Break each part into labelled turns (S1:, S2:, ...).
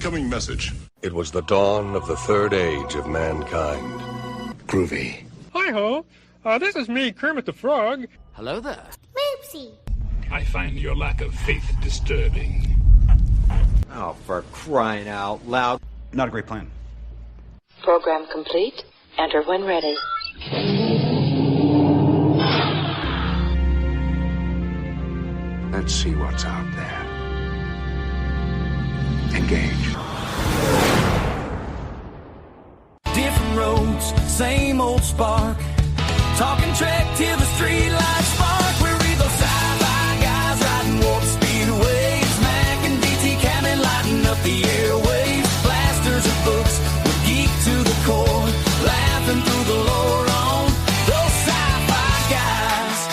S1: Incoming message.
S2: It was the dawn of the third age of mankind. Groovy.
S3: Hi-ho. This is me, Kermit the Frog.
S4: Hello there.
S5: Moopsie.
S1: I find your lack of faith disturbing.
S6: Oh, for crying out loud.
S7: Not a great plan.
S8: Program complete. Enter when ready.
S2: Let's see what's out there. Engage.
S9: Different roads, same old spark. Talking Trek till the streetlights spark. We're those sci-fi guys riding warp speed waves. Mack and DT cannon lighting up the airwaves. Blasters of books, we're geek to the core. Laughing through the lore on those sci-fi guys.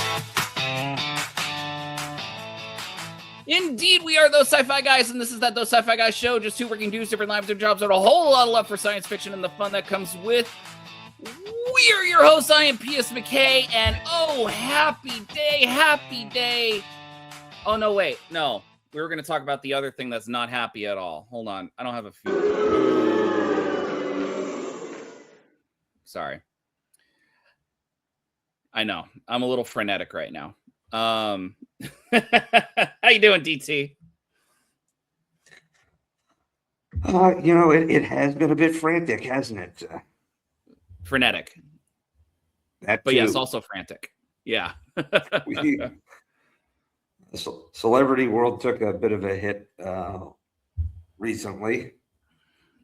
S4: Indeed, we are those sci-fi guys, and this is that Those Sci-Fi Guys show. Just two working dudes, different lives, different jobs, and a whole lot of love for science fiction and the fun that comes with. We're your hosts. I am P.S. McKay, and oh, happy day. Oh, no, wait, no. We were going to talk about the other thing that's not happy at all. Hold on. I don't have a few. Sorry. I know. I'm a little frenetic right now. How you doing, DT?
S7: It has been a bit frantic, hasn't it?
S4: Frenetic.
S7: That
S4: but
S7: too.
S4: yes, also frantic. Yeah.
S7: The celebrity world took a bit of a hit recently.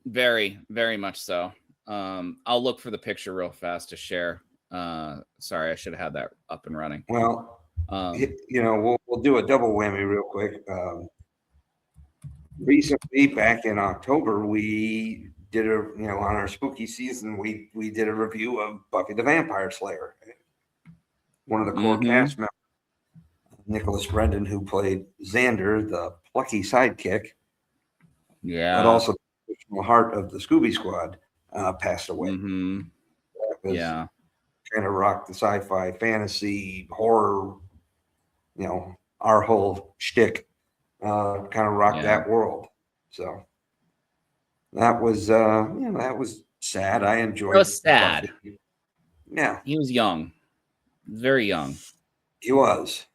S4: Very, very much so. I'll look for the picture real fast to share. Sorry, I should have had that up and running.
S7: Well, we'll do a double whammy real quick. Recently, back in October, we did on our spooky season, we did a review of Buffy the Vampire Slayer. One of the core cast members, Nicholas Brendon, who played Xander, the plucky sidekick.
S4: Yeah.
S7: But also the heart of the Scooby Squad, passed away.
S4: Mm-hmm.
S7: That kind of rocked the sci-fi, fantasy, horror, our whole shtick, kind of rocked that world. So that was, that was sad. I enjoyed it.
S4: It was sad.
S7: Buffy. Yeah.
S4: He was young. Very young.
S7: He was.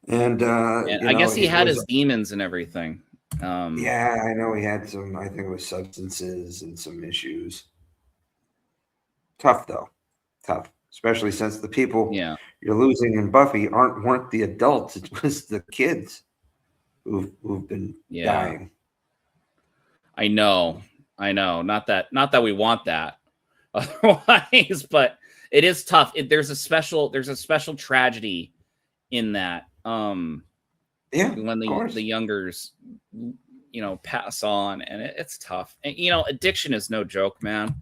S7: And
S4: I guess he had his demons and everything.
S7: Yeah, I know he had some, I think it was substances and some issues. Tough, though. Tough. Especially since the people you're losing in Buffy weren't the adults. It was the kids who've been dying.
S4: I know. Not that we want that otherwise, but it is tough. There's a special tragedy in that. When the youngers, pass on, and it's tough. And addiction is no joke, man.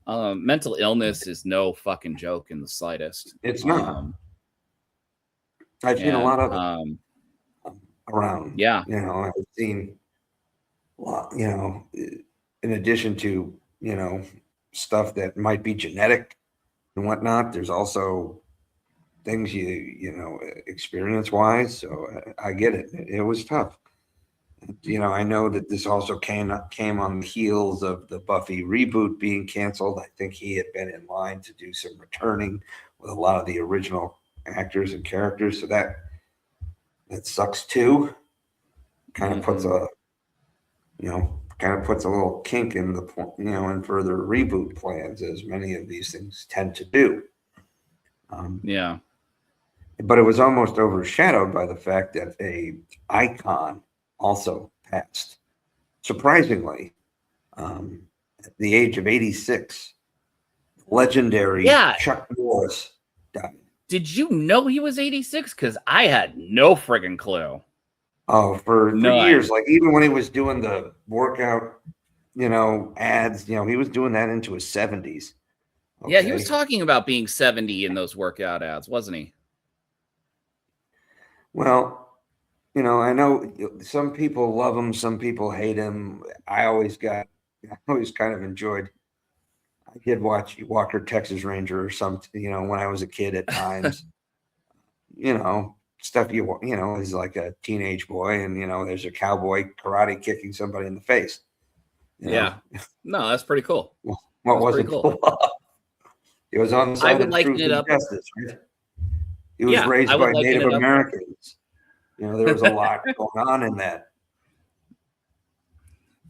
S4: Mental illness is no fucking joke in the slightest.
S7: It's not. I've seen a lot of it around.
S4: Yeah.
S7: I've seen a lot, in addition to, stuff that might be genetic and whatnot, there's also things experience wise. So I get it. It was tough. I know that this also came on the heels of the Buffy reboot being canceled. I think he had been in line to do some returning with a lot of the original actors and characters. So that sucks too. Kind of puts a little kink in the in further reboot plans, as many of these things tend to do. But it was almost overshadowed by the fact that a icon also passed. Surprisingly, at the age of 86, legendary Chuck Norris died.
S4: Did you know he was 86? Because I had no friggin' clue.
S7: Oh, for years, like even when he was doing the workout, ads, he was doing that into his 70s. Okay.
S4: Yeah, he was talking about being 70 in those workout ads, wasn't he?
S7: Well, I know some people love him, some people hate him. I always kind of enjoyed. I did watch Walker Texas Ranger or something, when I was a kid at times. stuff you know, is like a teenage boy, and you know, there's a cowboy karate kicking somebody in the face.
S4: Yeah. No, that's pretty cool.
S7: What
S4: That's
S7: wasn't
S4: pretty cool.
S7: cool? It was on the
S4: I
S7: side
S4: would
S7: of
S4: liken
S7: truth
S4: it
S7: and
S4: up.
S7: justice, right? He was
S4: Yeah,
S7: raised
S4: I would
S7: by
S4: liken
S7: Native
S4: it up.
S7: Americans. You know, there was a lot going on in that.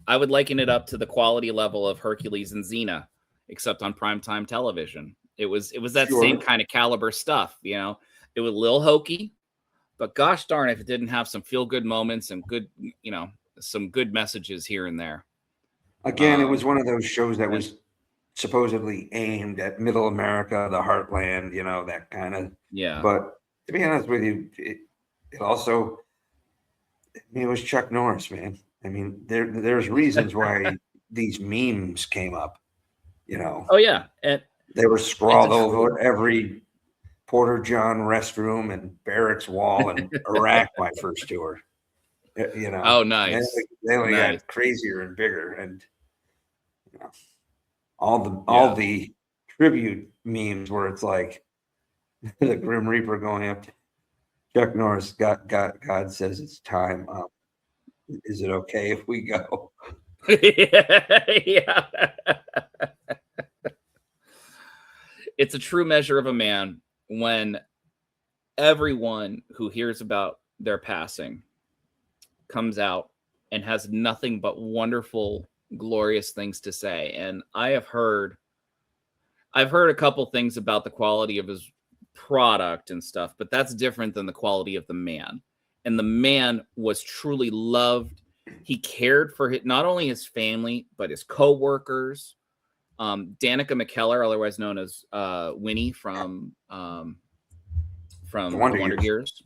S4: I would liken it up to the quality level of Hercules and Xena, except on primetime television. It was that
S7: Sure.
S4: same kind of caliber stuff, you know. It was a little hokey, but gosh darn if it didn't have some feel-good moments and good, you know, some good messages here and there.
S7: Again, it was one of those shows that was supposedly aimed at middle America, the heartland, you know, that kind of.
S4: Yeah.
S7: But to be honest with you, it also, I mean, it was Chuck Norris, man. I mean, there's reasons why these memes came up, you know.
S4: Oh yeah, and
S7: they were scrawled over every Porter John restroom and barracks wall in Iraq. My first tour, you know.
S4: Oh, nice.
S7: They only
S4: Nice.
S7: got crazier and bigger, and you know, all the tribute memes where it's like the Grim Reaper going up to Chuck Norris. God says it's time. Is it okay if we go?
S4: Yeah. It's a true measure of a man when everyone who hears about their passing comes out and has nothing but wonderful, glorious things to say. And I've heard a couple things about the quality of his product and stuff, but that's different than the quality of the man. And the man was truly loved. He cared for not only his family, but his co-workers. Danica McKellar, otherwise known as Winnie from the Wonder Years.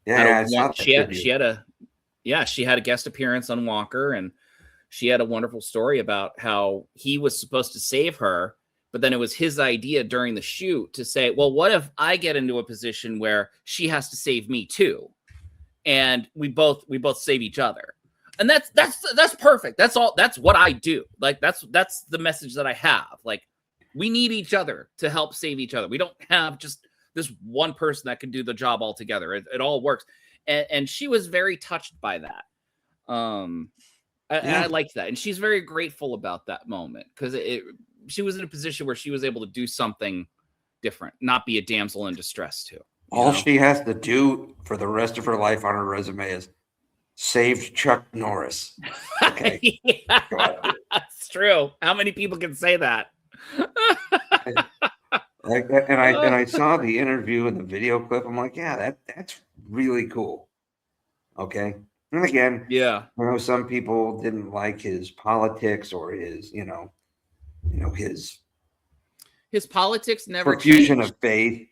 S7: Yeah,
S4: she had a guest appearance on Walker, and she had a wonderful story about how he was supposed to save her, but then it was his idea during the shoot to say, well, what if I get into a position where she has to save me too? And we both save each other. And that's perfect. That's all. That's what I do. Like, that's the message that I have. Like, we need each other to help save each other. We don't have just this one person that can do the job all together. It all works. And she was very touched by that. And I liked that. And she's very grateful about that moment because she was in a position where she was able to do something different, not be a damsel in distress too.
S7: All she has to do for the rest of her life on her resume is saved Chuck Norris. Okay.
S4: Yeah, that's true. How many people can say that?
S7: I saw the interview and the video clip. I'm like, yeah, that's really cool. Okay. And again,
S4: yeah,
S7: I know some people didn't like his politics or his, his
S4: politics never
S7: profusion
S4: changed.
S7: of faith.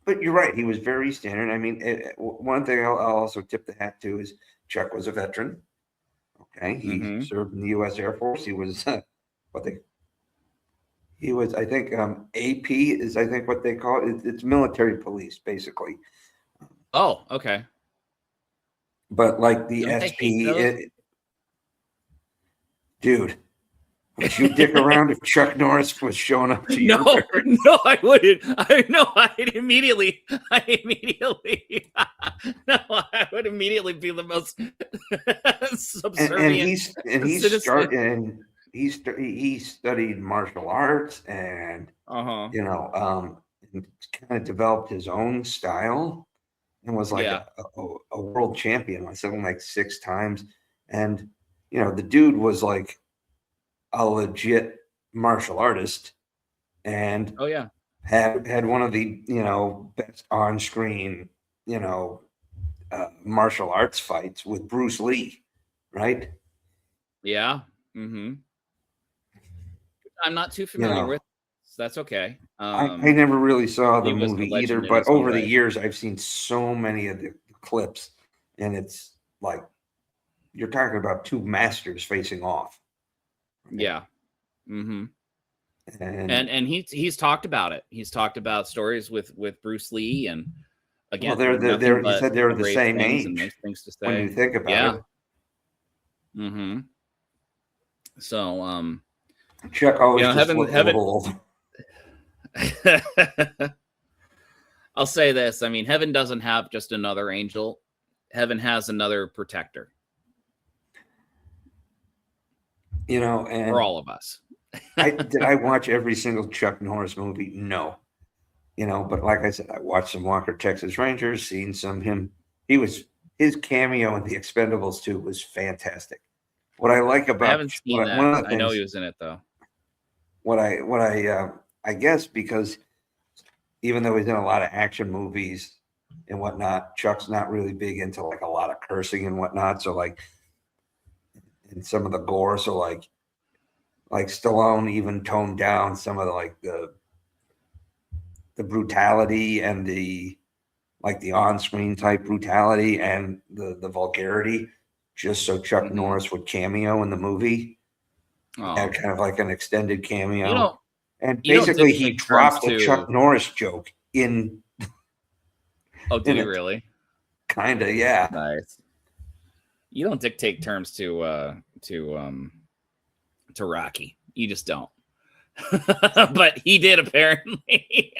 S7: But you're right. He was very standard. I mean, one thing I'll also tip the hat to is Chuck was a veteran. Okay. He served in the U.S. Air Force. He was I think, AP is, I think, what they call it. It's military police, basically.
S4: Oh, okay.
S7: But like the
S4: Don't
S7: SP, dude, would you dick around if Chuck Norris was showing up to you?
S4: No, I wouldn't. I would immediately be the most subservient.
S7: And he studied martial arts and and kind of developed his own style and was like a world champion, something like 6 times. And the dude was like a legit martial artist and had one of the best on-screen martial arts fights with Bruce Lee, right?
S4: I'm not too familiar with, so that's okay.
S7: I never really saw the movie either, but over the years I've seen so many of the clips, and it's like you're talking about 2 masters facing off.
S4: Yeah. And he's talked about it. He's talked about stories with Bruce Lee, and again,
S7: he said they were the same age.
S4: Nice things to say
S7: when you think about
S4: it. So Chuck
S7: always just looked a little old.
S4: I'll say this. I mean, heaven doesn't have just another angel. Heaven has another protector.
S7: You know, and
S4: for all of us.
S7: did I watch every single Chuck Norris movie? No. You know, but like I said, I watched some Walker, Texas Rangers, seen some him. His cameo in The Expendables 2 was fantastic. What I like about
S4: I haven't seen that.
S7: one of the
S4: I know
S7: things-
S4: he was in it though.
S7: What I guess because even though he's in a lot of action movies and whatnot, Chuck's not really big into like a lot of cursing and whatnot. So like in some of the gore, so like Stallone even toned down some of the brutality and the on-screen type brutality and the vulgarity, just so Chuck Norris would cameo in the movie. And kind of like an extended cameo. And basically he dropped the Chuck Norris joke in.
S4: Oh, did he really?
S7: Kind of, yeah.
S4: Nice. You don't dictate terms to Rocky. You just don't. But he did apparently.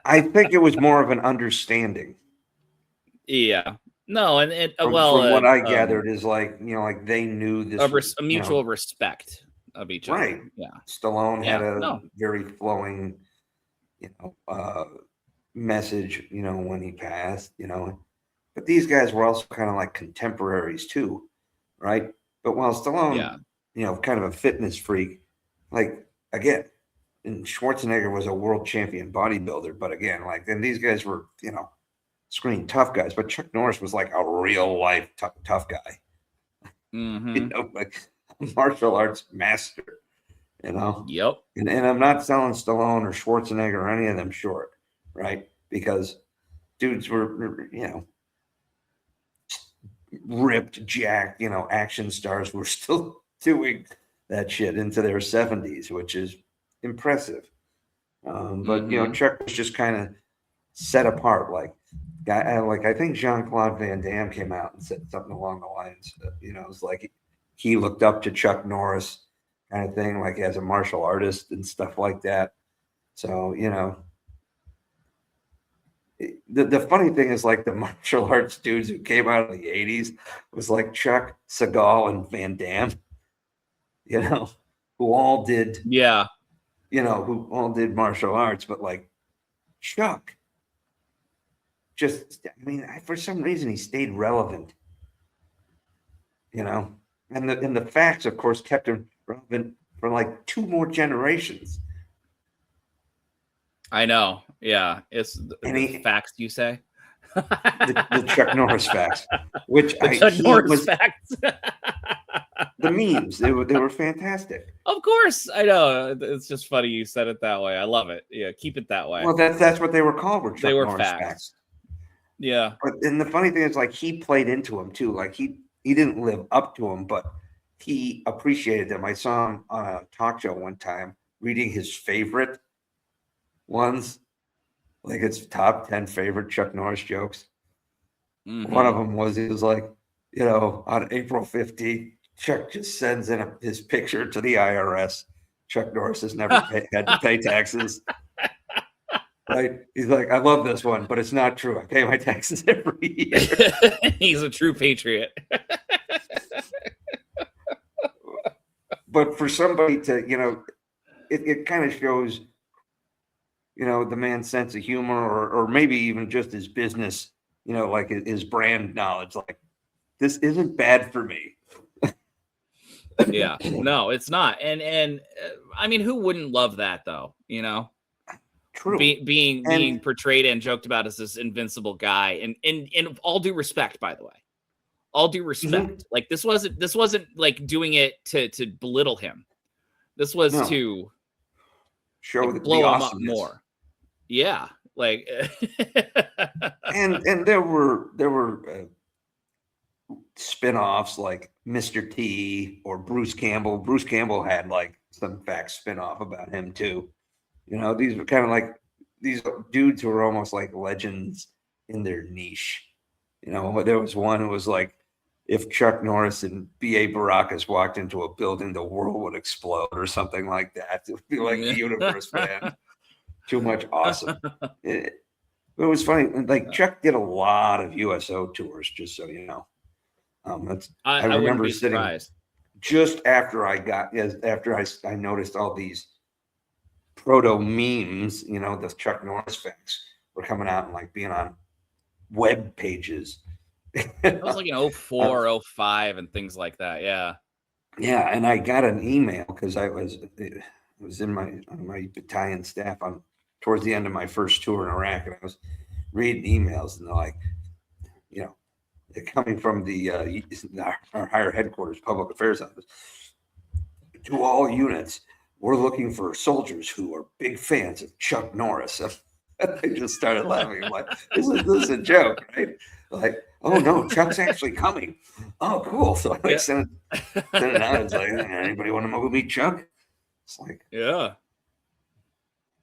S7: I think it was more of an understanding.
S4: Yeah. No, and
S7: from what I gathered is like, you know, like they knew this
S4: a mutual respect of each other.
S7: Right.
S4: Yeah.
S7: Stallone had a very flowing, you know, message, you know, when he passed, you know. But these guys were also kind of like contemporaries too, right? But while Stallone, you know, kind of a fitness freak, like again, and Schwarzenegger was a world champion bodybuilder, but again, like then these guys were, you know, screen tough guys, but Chuck Norris was like a real life tough guy.
S4: Mm-hmm.
S7: You know, like a martial arts master, you know?
S4: Yep.
S7: And I'm not selling Stallone or Schwarzenegger or any of them short, right? Because dudes were, you know, ripped, jacked, you know, action stars were still doing that shit into their 70s, which is impressive. But, you know, Chuck was just kind of set apart. Like I think Jean-Claude Van Damme came out and said something along the lines, you know, it's like he looked up to Chuck Norris kind of thing, like as a martial artist and stuff like that. So, you know, the funny thing is like the martial arts dudes who came out of the 80s was like Chuck, Seagal, and Van Damme, you know, who all did, you know, who all did martial arts, but like Chuck, just, I mean, for some reason he stayed relevant, you know, and the facts, of course, kept him relevant for like 2 more generations.
S4: I know. Yeah. It's the facts, you say?
S7: the Chuck Norris facts, which
S4: Chuck Norris facts.
S7: The memes, they were fantastic.
S4: Of course, I know. It's just funny you said it that way. I love it. Yeah, keep it that way.
S7: Well, that's what they were called. Were Chuck
S4: they were
S7: Norris
S4: facts. Yeah.
S7: And the funny thing is, like, he played into them too. Like he didn't live up to them, but he appreciated them. I saw him on a talk show one time reading his favorite ones, like his top 10 favorite Chuck Norris jokes. One of them was, he was like, you know, on April 15th, Chuck just sends in his picture to the IRS. Chuck Norris has never had to pay taxes. Right? He's like, I love this one, but it's not true. I pay my taxes every year.
S4: He's a true patriot.
S7: But for somebody to, you know, it kind of shows, you know, the man's sense of humor, or maybe even just his business, you know, like his brand knowledge. Like, this isn't bad for me.
S4: Yeah, no, it's not. And I mean, who wouldn't love that though? You know,
S7: true.
S4: Being portrayed and joked about as this invincible guy, and in all due respect, by the way, all due respect. Like this wasn't like doing it to belittle him. This was to
S7: show
S4: like, blow him up more. Yeah, like
S7: and there were spin-offs like Mr. T or Bruce Campbell. Bruce Campbell had like some facts spin-off about him too. You know, these were kind of like these dudes who were almost like legends in their niche. You know, there was one who was like, if Chuck Norris and B.A. Baracus walked into a building, the world would explode or something like that. It would be like the universe, man. Too much awesome. But it was funny. Like Chuck did a lot of USO tours, just so you know. I
S4: wouldn't
S7: remember
S4: be
S7: sitting
S4: surprised.
S7: just after I noticed all these proto memes, you know, the Chuck Norris facts were coming out and like being on web pages.
S4: That was like in 04, 05 and things like that. Yeah.
S7: Yeah, and I got an email because it was in my battalion staff on towards the end of my first tour in Iraq, and I was reading emails, and they're like, you know, they're coming from our higher headquarters public affairs office. To all units, we're looking for soldiers who are big fans of Chuck Norris. I just started laughing. I'm like, this is a joke, right? Like, oh no, Chuck's actually coming. Oh, cool. So I like sent it out. It's like, anybody want to go meet Chuck? It's like,
S4: yeah.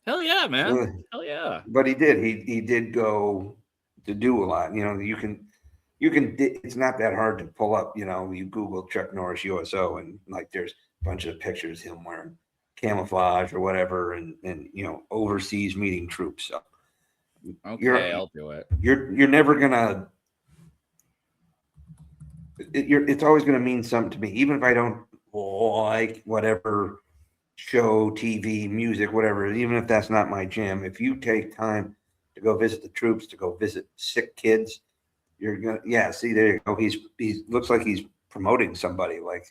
S4: Hell yeah, man. Hell yeah.
S7: But he did. He did go to do a lot. You know, you can. It's not that hard to pull up. You know, you Google Chuck Norris USO, and like there's a bunch of pictures of him wearing camouflage or whatever, and you know, overseas meeting troops. So
S4: okay, I'll do it.
S7: You're never gonna. It's always gonna mean something to me, even if I don't like whatever show, TV, music, whatever. Even if that's not my jam, if you take time to go visit the troops, to go visit sick kids, you're gonna see there you go. He looks like he's promoting somebody. Like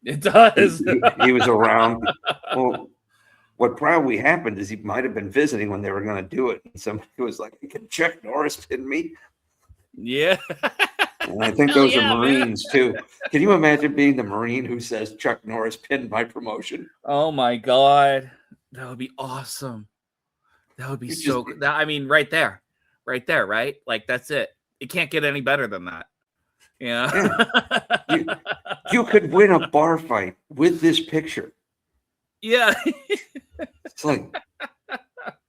S4: it does.
S7: He was around. Well, what probably happened is he might have been visiting when they were going to do it, and somebody was like, "Can Chuck Norris pin me?"
S4: Yeah.
S7: And I think those are Marines too. Can you imagine being the Marine who says Chuck Norris pinned my promotion?
S4: Oh my God, that would be awesome. That would be so good. I mean, right there, right? Like that's it. It can't get any better than that. Yeah.
S7: You could win a bar fight with this picture.
S4: Yeah.
S7: It's like,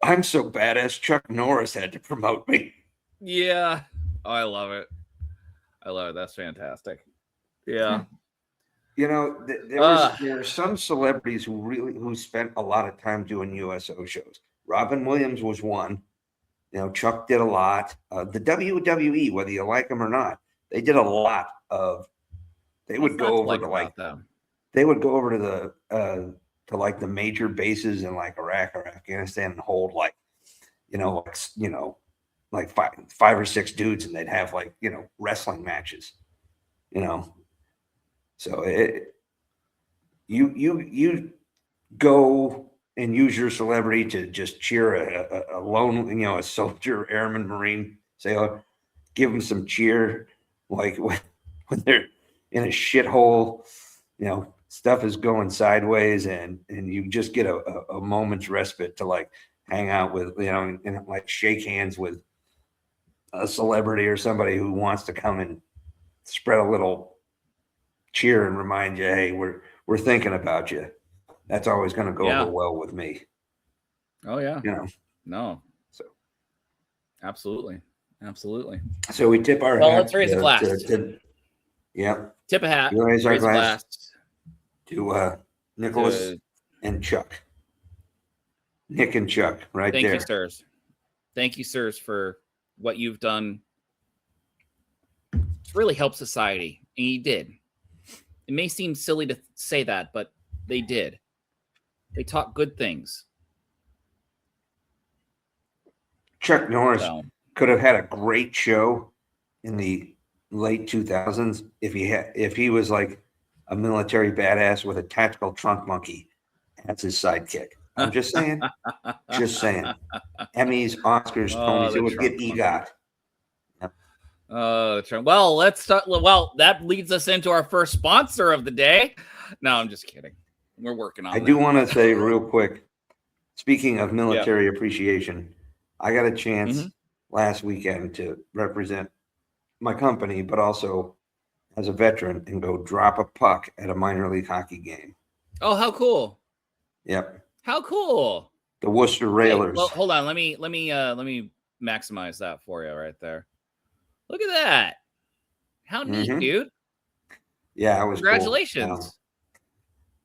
S7: I'm so badass, Chuck Norris had to promote me.
S4: Yeah. Oh, I love it. That's fantastic. Yeah.
S7: You know, there are some celebrities who spent a lot of time doing USO shows. Robin Williams was one. You know, Chuck did a lot. The WWE, whether you like them or not, they did a lot of. They would go over to like them. They would go over to the major bases in like Iraq or Afghanistan and hold like five or six dudes, and they'd have like wrestling matches. You know, so you go and use your celebrity to just cheer a lone, a soldier, airman, Marine, say, give them some cheer. Like when they're in a shithole, stuff is going sideways, and you just get a moment's respite to like hang out with, and like shake hands with a celebrity or somebody who wants to come and spread a little cheer and remind you, hey, we're thinking about you. That's always going to go over well with me.
S4: Oh yeah.
S7: No. So
S4: absolutely.
S7: So we tip our
S4: hat.
S7: Well,
S4: let's raise a glass. Tip a hat.
S7: Raise our glass to Nicholas and Chuck. Nick and Chuck, right there.
S4: Thank you, sirs. Thank you, sirs, for what you've done to really help society. And you did. It may seem silly to say that, but they did. They taught good things.
S7: Chuck Norris could have had a great show in the late 2000s if he was like a military badass with a tactical trunk monkey as his sidekick. I'm just saying. Emmys, Oscars, Tonys, it would get EGOT.
S4: Well, let's start. Well, that leads us into our first sponsor of the day. No, I'm just kidding. We're working on it.
S7: I do want to say real quick, speaking of military appreciation, I got a chance last weekend to represent my company, but also as a veteran, and go drop a puck at a minor league hockey game.
S4: Oh, how cool.
S7: Yep.
S4: How cool.
S7: The Worcester Railers.
S4: Well, hold on. Let me maximize that for you right there. Look at that. How neat, dude.
S7: Yeah, it was
S4: congratulations.
S7: Cool.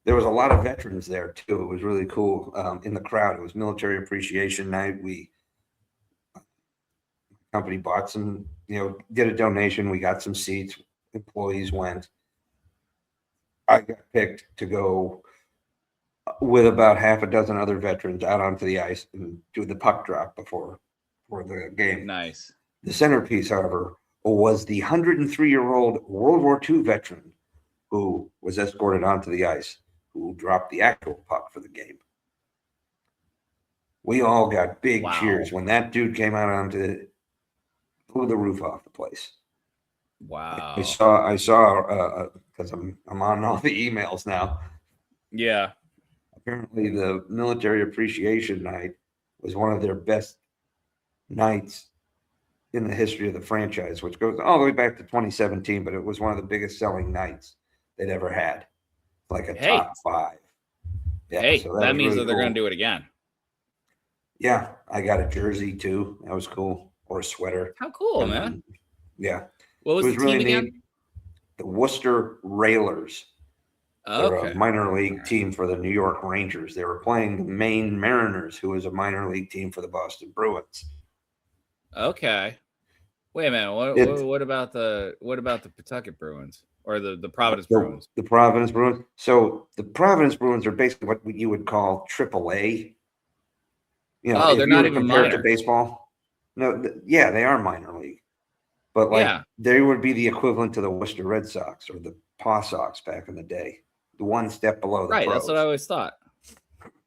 S7: There was a lot of veterans there too. It was really cool. In the crowd, it was military appreciation night. company bought some, did a donation. We got some seats. Employees went. I got picked to go with about half a dozen other veterans out onto the ice and do the puck drop before the game.
S4: Nice.
S7: The centerpiece, however, was the 103-year-old World War II veteran who was escorted onto the ice, who dropped the actual puck for the game. We all got big cheers when that dude came out blew the roof off the place.
S4: Wow.
S7: I saw because I'm on all the emails now.
S4: Yeah.
S7: Apparently the military appreciation night was one of their best nights in the history of the franchise, which goes all the way back to 2017, but it was one of the biggest selling nights they'd ever had. Like a top 5. Yeah,
S4: so that means really that they're going to do it again.
S7: Yeah, I got a jersey too. That was cool. Or a sweater.
S4: How cool, man.
S7: Yeah.
S4: What was the team really again?
S7: Neat. The Worcester Railers. They're a minor league team for the New York Rangers. They were playing the Maine Mariners, who is a minor league team for the Boston Bruins.
S4: Okay. Wait a minute. What about the Pawtucket Bruins or the Providence Bruins?
S7: The Providence Bruins. So the Providence Bruins are basically what you would call AAA.
S4: They're not even minor
S7: to baseball. No, they are minor league, but they would be the equivalent to the Worcester Red Sox or the Paw Sox back in the day. The one step below the pros.
S4: That's what I always thought.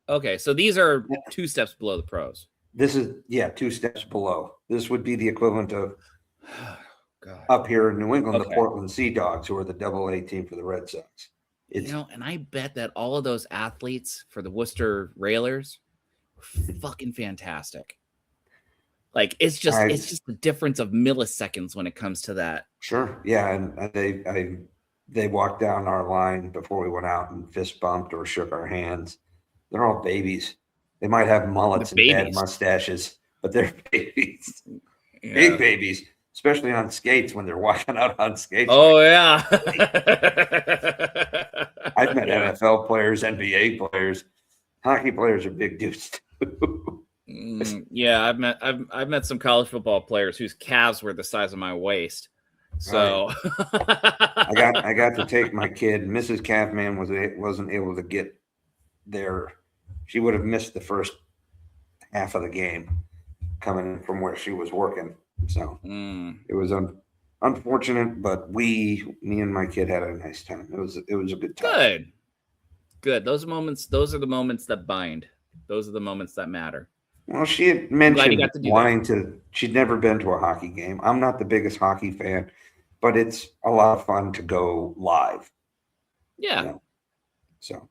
S4: Okay, so these are 2 steps below the pros.
S7: This is 2 steps below. This would be the equivalent of up here in New England, the Portland Sea Dogs, who are the AA team for the Red Sox.
S4: And I bet that all of those athletes for the Worcester Railers were fucking fantastic. Like it's just the difference of milliseconds when it comes to that.
S7: Sure, yeah, and they walked down our line before we went out and fist bumped or shook our hands. They're all babies. They might have mullets and bad mustaches, but they're babies. Yeah. Big babies, especially on skates when they're walking out on skates.
S4: Oh, yeah.
S7: I've met NFL players, NBA players. Hockey players are big dudes too.
S4: Yeah, I've met some college football players whose calves were the size of my waist. So
S7: I got to take my kid. Mrs. Calfman wasn't able to get there. She would have missed the first half of the game coming from where she was working. So it was unfortunate, but me and my kid had a nice time. It was a good time.
S4: Good. Those are the moments that bind. Those are the moments that matter.
S7: Well, she had mentioned she'd never been to a hockey game. I'm not the biggest hockey fan, but it's a lot of fun to go live.
S4: Yeah.
S7: So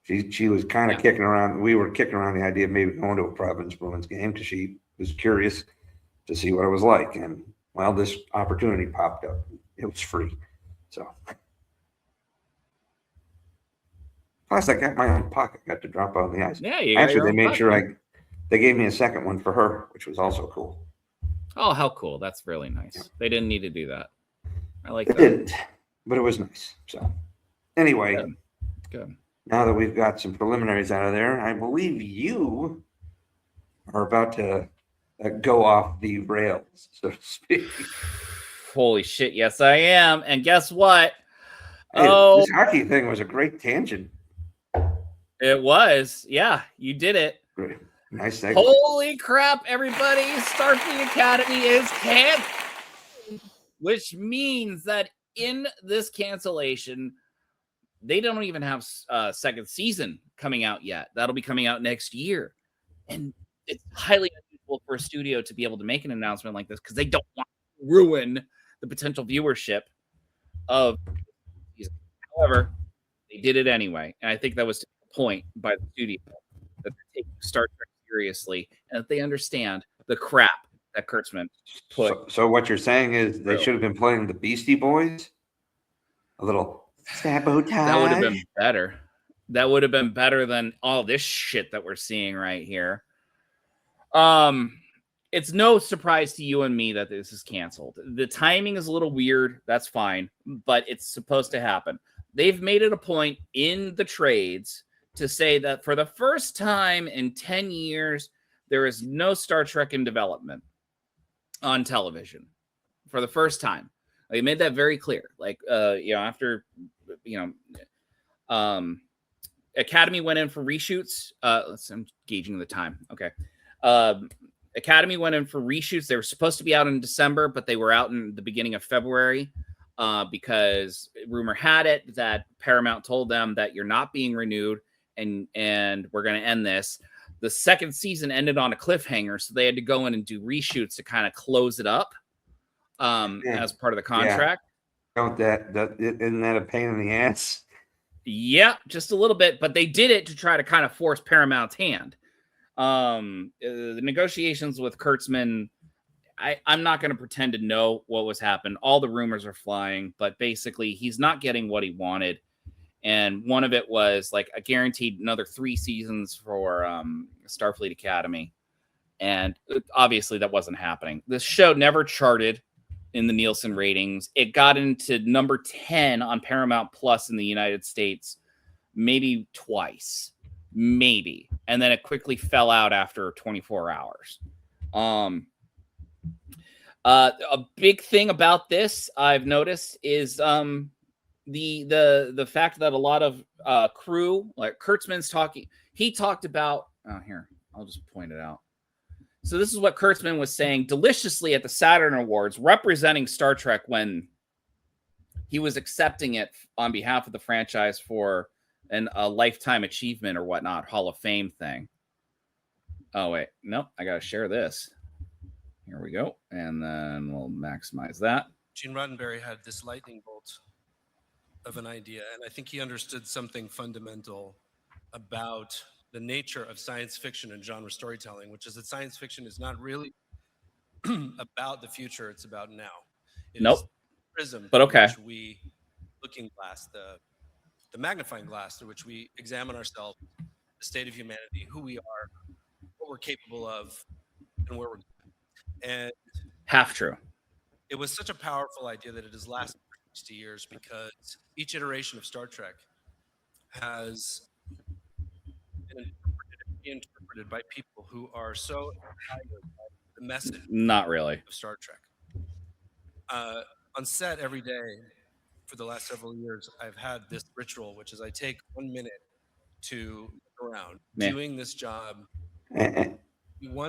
S7: she was kind of kicking around. We were kicking around the idea of maybe going to a Providence Bruins game because she was curious to see what it was like. And well, this opportunity popped up. It was free. So plus I got my own puck. I got to drop on the ice.
S4: Yeah,
S7: actually they made sure they gave me a second one for her, which was also cool.
S4: Oh, how cool. That's really nice. Yeah. They didn't need to do that. I like that.
S7: They didn't, but it was nice. So anyway,
S4: good.
S7: Now that we've got some preliminaries out of there, I believe you are about to go off the rails, so to speak.
S4: Holy shit, yes, I am. And guess what?
S7: Hey, this hockey thing was a great tangent.
S4: It was. Yeah, you did it.
S7: Great. Nice segue.
S4: Holy crap, everybody. Starfleet Academy is canceled. Which means that in this cancellation, they don't even have a second season coming out yet. That'll be coming out next year. And it's highly unusual for a studio to be able to make an announcement like this because they don't want to ruin the potential viewership of the season. However, they did it anyway. And I think that was the point by the studio that they're taking Star Trek seriously and that they understand the crap that Kurtzman put.
S7: So what you're saying is they should have been playing the Beastie Boys? A little sabotage.
S4: That would have been better. That would have been better than all this shit that we're seeing right here. It's no surprise to you and me that this is canceled. The timing is a little weird. That's fine, but it's supposed to happen. They've made it a point in the trades to say that for the first time in 10 years, there is no Star Trek in development. on television for the first time. They made that very clear. Like, after, Academy went in for reshoots. I'm gauging the time. Okay. Academy went in for reshoots. They were supposed to be out in December, but they were out in the beginning of February because rumor had it that Paramount told them that you're not being renewed and we're going to end this. The second season ended on a cliffhanger, so they had to go in and do reshoots to kind of close it up as part of the contract.
S7: Don't isn't that a pain in the ass?
S4: Yeah, just a little bit, but they did it to try to kind of force Paramount's hand. The negotiations with Kurtzman, I'm not going to pretend to know what was happened. All the rumors are flying, but basically he's not getting what he wanted. And one of it was like a guaranteed another 3 seasons for Starfleet Academy. And obviously that wasn't happening. This show never charted in the Nielsen ratings. It got into number 10 on Paramount Plus in the United States, maybe twice, maybe. And then it quickly fell out after 24 hours. A big thing about this I've noticed is the fact that a lot of crew, like Kurtzman's talking, he talked about, here, I'll just point it out. So this is what Kurtzman was saying deliciously at the Saturn Awards, representing Star Trek when he was accepting it on behalf of the franchise for a lifetime achievement or whatnot, Hall of Fame thing. Oh, wait. Nope. I got to share this. Here we go. And then we'll maximize that.
S5: Gene Roddenberry had this lightning bolt of an idea, and I think he understood something fundamental about the nature of science fiction and genre storytelling, which is that science fiction is not really about the future, it's about now. It
S4: nope.
S5: is the prism
S4: but okay.
S5: through which we, looking glass, the magnifying glass through which we examine ourselves, the state of humanity, who we are, what we're capable of, and where we're going. And
S4: half true.
S5: It was such a powerful idea that it has lasted for 60 years because each iteration of Star Trek has been interpreted by people who are so excited by the message.
S4: Not really.
S5: Of Star Trek. On set every day for the last several years, I've had this ritual, which is I take 1 minute to look around doing this job.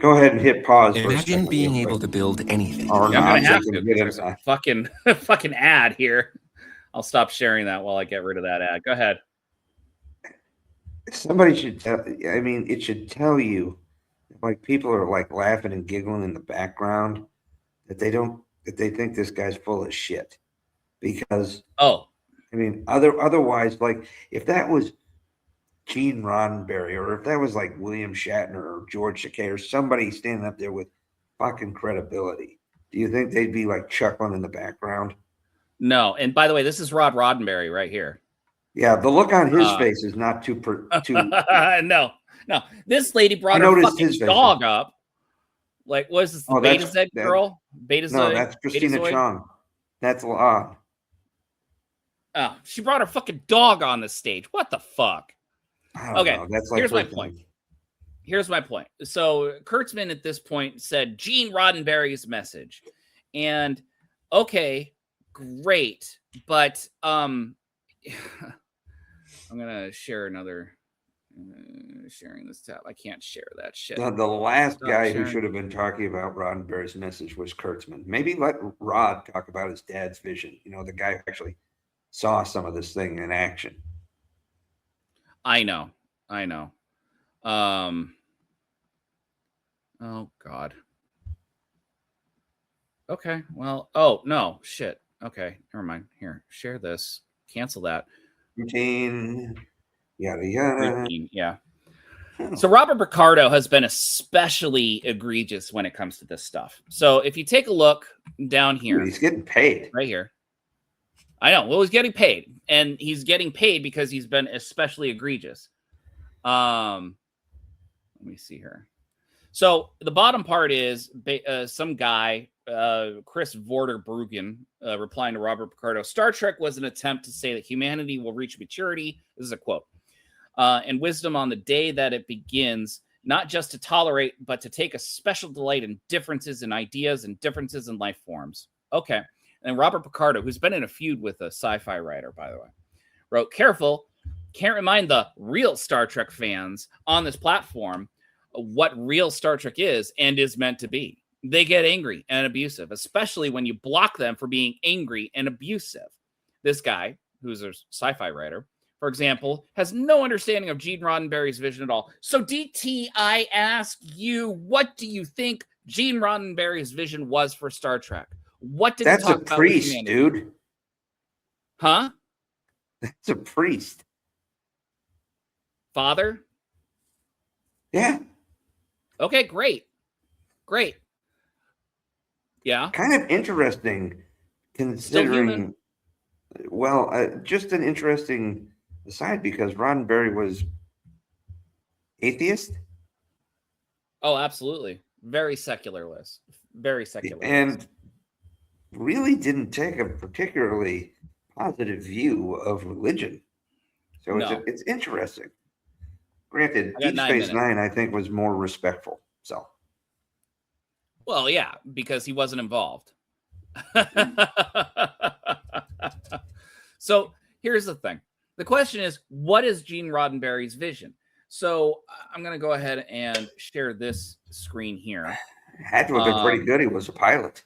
S7: Go ahead and hit pause.
S10: Imagine being able to build anything.
S4: I'm gonna have to. There's a fucking ad here. I'll stop sharing that while I get rid of that ad. Go ahead.
S7: Somebody should tell. I mean, it should tell you, like people are like laughing and giggling in the background, that they think this guy's full of shit, because I mean, otherwise, like if that was Gene Roddenberry, or if that was like William Shatner or George Takei or somebody standing up there with fucking credibility, do you think they'd be like chuckling in the background?
S4: No. And by the way, this is Rod Roddenberry right here.
S7: Yeah, the look on his face is not too.
S4: No. This lady brought her fucking dog up. Like, what is this? The Beta Z girl? Beta Z?
S7: No, that's Christina Chong. That's odd.
S4: Oh, she brought her fucking dog on the stage. What the fuck? Okay,
S7: that's like
S4: here's my point. Here's my point. So Kurtzman at this point said Gene Roddenberry's message. And okay, great. But I'm gonna share another sharing this tab. I can't share that shit.
S7: The last guy who should have been talking about Roddenberry's message was Kurtzman. Maybe let Rod talk about his dad's vision. You know, the guy who actually saw some of this thing in action.
S4: I know. Oh God. Okay. Well, oh no, shit. Okay, never mind. Here, share this. Cancel that.
S7: Routine. Yada yada.
S4: Routine, yeah. So Robert Picardo has been especially egregious when it comes to this stuff. So if you take a look down here,
S7: he's getting paid
S4: right here. I know. Well, he's getting paid, and he's getting paid because he's been especially egregious. Let me see here. So the bottom part is some guy, Chris Vorderbruggen, replying to Robert Picardo. Star Trek was an attempt to say that humanity will reach maturity. This is a quote. And wisdom on the day that it begins. not just to tolerate, but to take a special delight in differences in ideas and differences in life forms. Okay. And Robert Picardo, who's been in a feud with a sci-fi writer, by the way, wrote, careful, can't remind the real Star Trek fans on this platform what real Star Trek is and is meant to be. They get angry and abusive, especially when you block them for being angry and abusive. This guy, who's a sci-fi writer, for example, has no understanding of Gene Roddenberry's vision at all. So, DT, I ask you, what do you think Gene Roddenberry's vision was for Star Trek? What did
S7: That's
S4: he talk
S7: a
S4: about
S7: priest,
S4: with
S7: dude.
S4: Huh?
S7: That's a priest.
S4: Father?
S7: Yeah.
S4: Okay, great. Great. Yeah.
S7: Kind of interesting considering, well, just an interesting aside because Roddenberry was atheist.
S4: Oh, absolutely. Very secularist. Very secular.
S7: And really didn't take a particularly positive view of religion. So it's interesting. Granted, Deep Space Nine, I think, was more respectful. So,
S4: well, yeah, because he wasn't involved. So here's the thing. The question is, what is Gene Roddenberry's vision? So I'm going to go ahead and share this screen here.
S7: Had to have been pretty good. He was a pilot.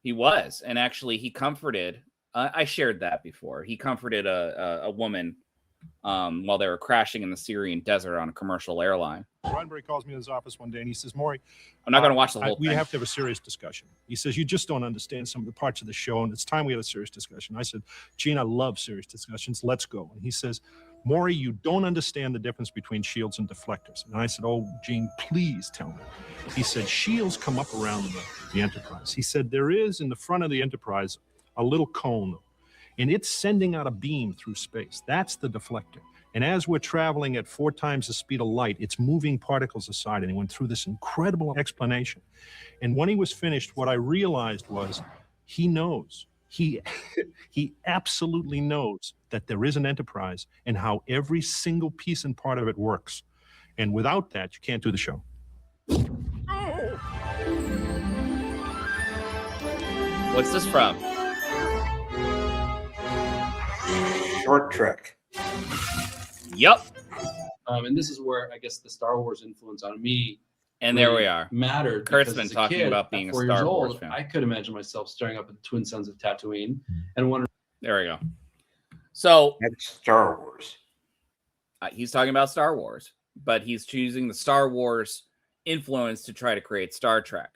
S4: He was. And actually, he comforted, I shared that before. He comforted a woman while they were crashing in the Syrian desert on a commercial airline.
S11: Roddenberry calls me in his office one day and he says, Maury,
S4: I'm not going to watch the whole thing.
S11: We have to have a serious discussion. He says, you just don't understand some of the parts of the show, and it's time we have a serious discussion. I said, Gene, I love serious discussions. Let's go. And he says, Maury, you don't understand the difference between shields and deflectors. And I said, oh, Gene, please tell me. He said, shields come up around the Enterprise. He said, there is in the front of the Enterprise a little cone, and it's sending out a beam through space. That's the deflector. And as we're traveling at 4 times the speed of light, it's moving particles aside. And he went through this incredible explanation. And when he was finished, what I realized was he knows. He absolutely knows that there is an Enterprise and how every single piece and part of it works. And without that, you can't do the show.
S4: What's this from?
S7: Short Trek.
S4: Yep.
S12: And this is where I guess the Star Wars influence on me.
S4: And
S12: really
S4: there we are.
S12: Mattered.
S4: Kurtzman talking about being a Star Wars fan.
S12: I could imagine myself staring up at the twin suns of Tatooine and wondering.
S4: There we go. So
S7: that's Star Wars.
S4: He's talking about Star Wars, but he's choosing the Star Wars influence to try to create Star Trek.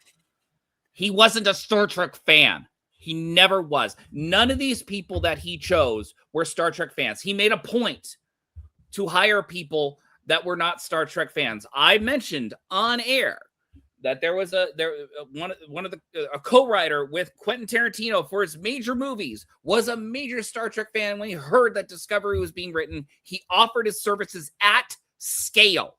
S4: He wasn't a Star Trek fan. He never was. None of these people that he chose were Star Trek fans. He made a point to hire people that were not Star Trek fans. I mentioned on air that there was a co-writer with Quentin Tarantino for his major movies was a major Star Trek fan. When he heard that Discovery was being written, he offered his services at scale,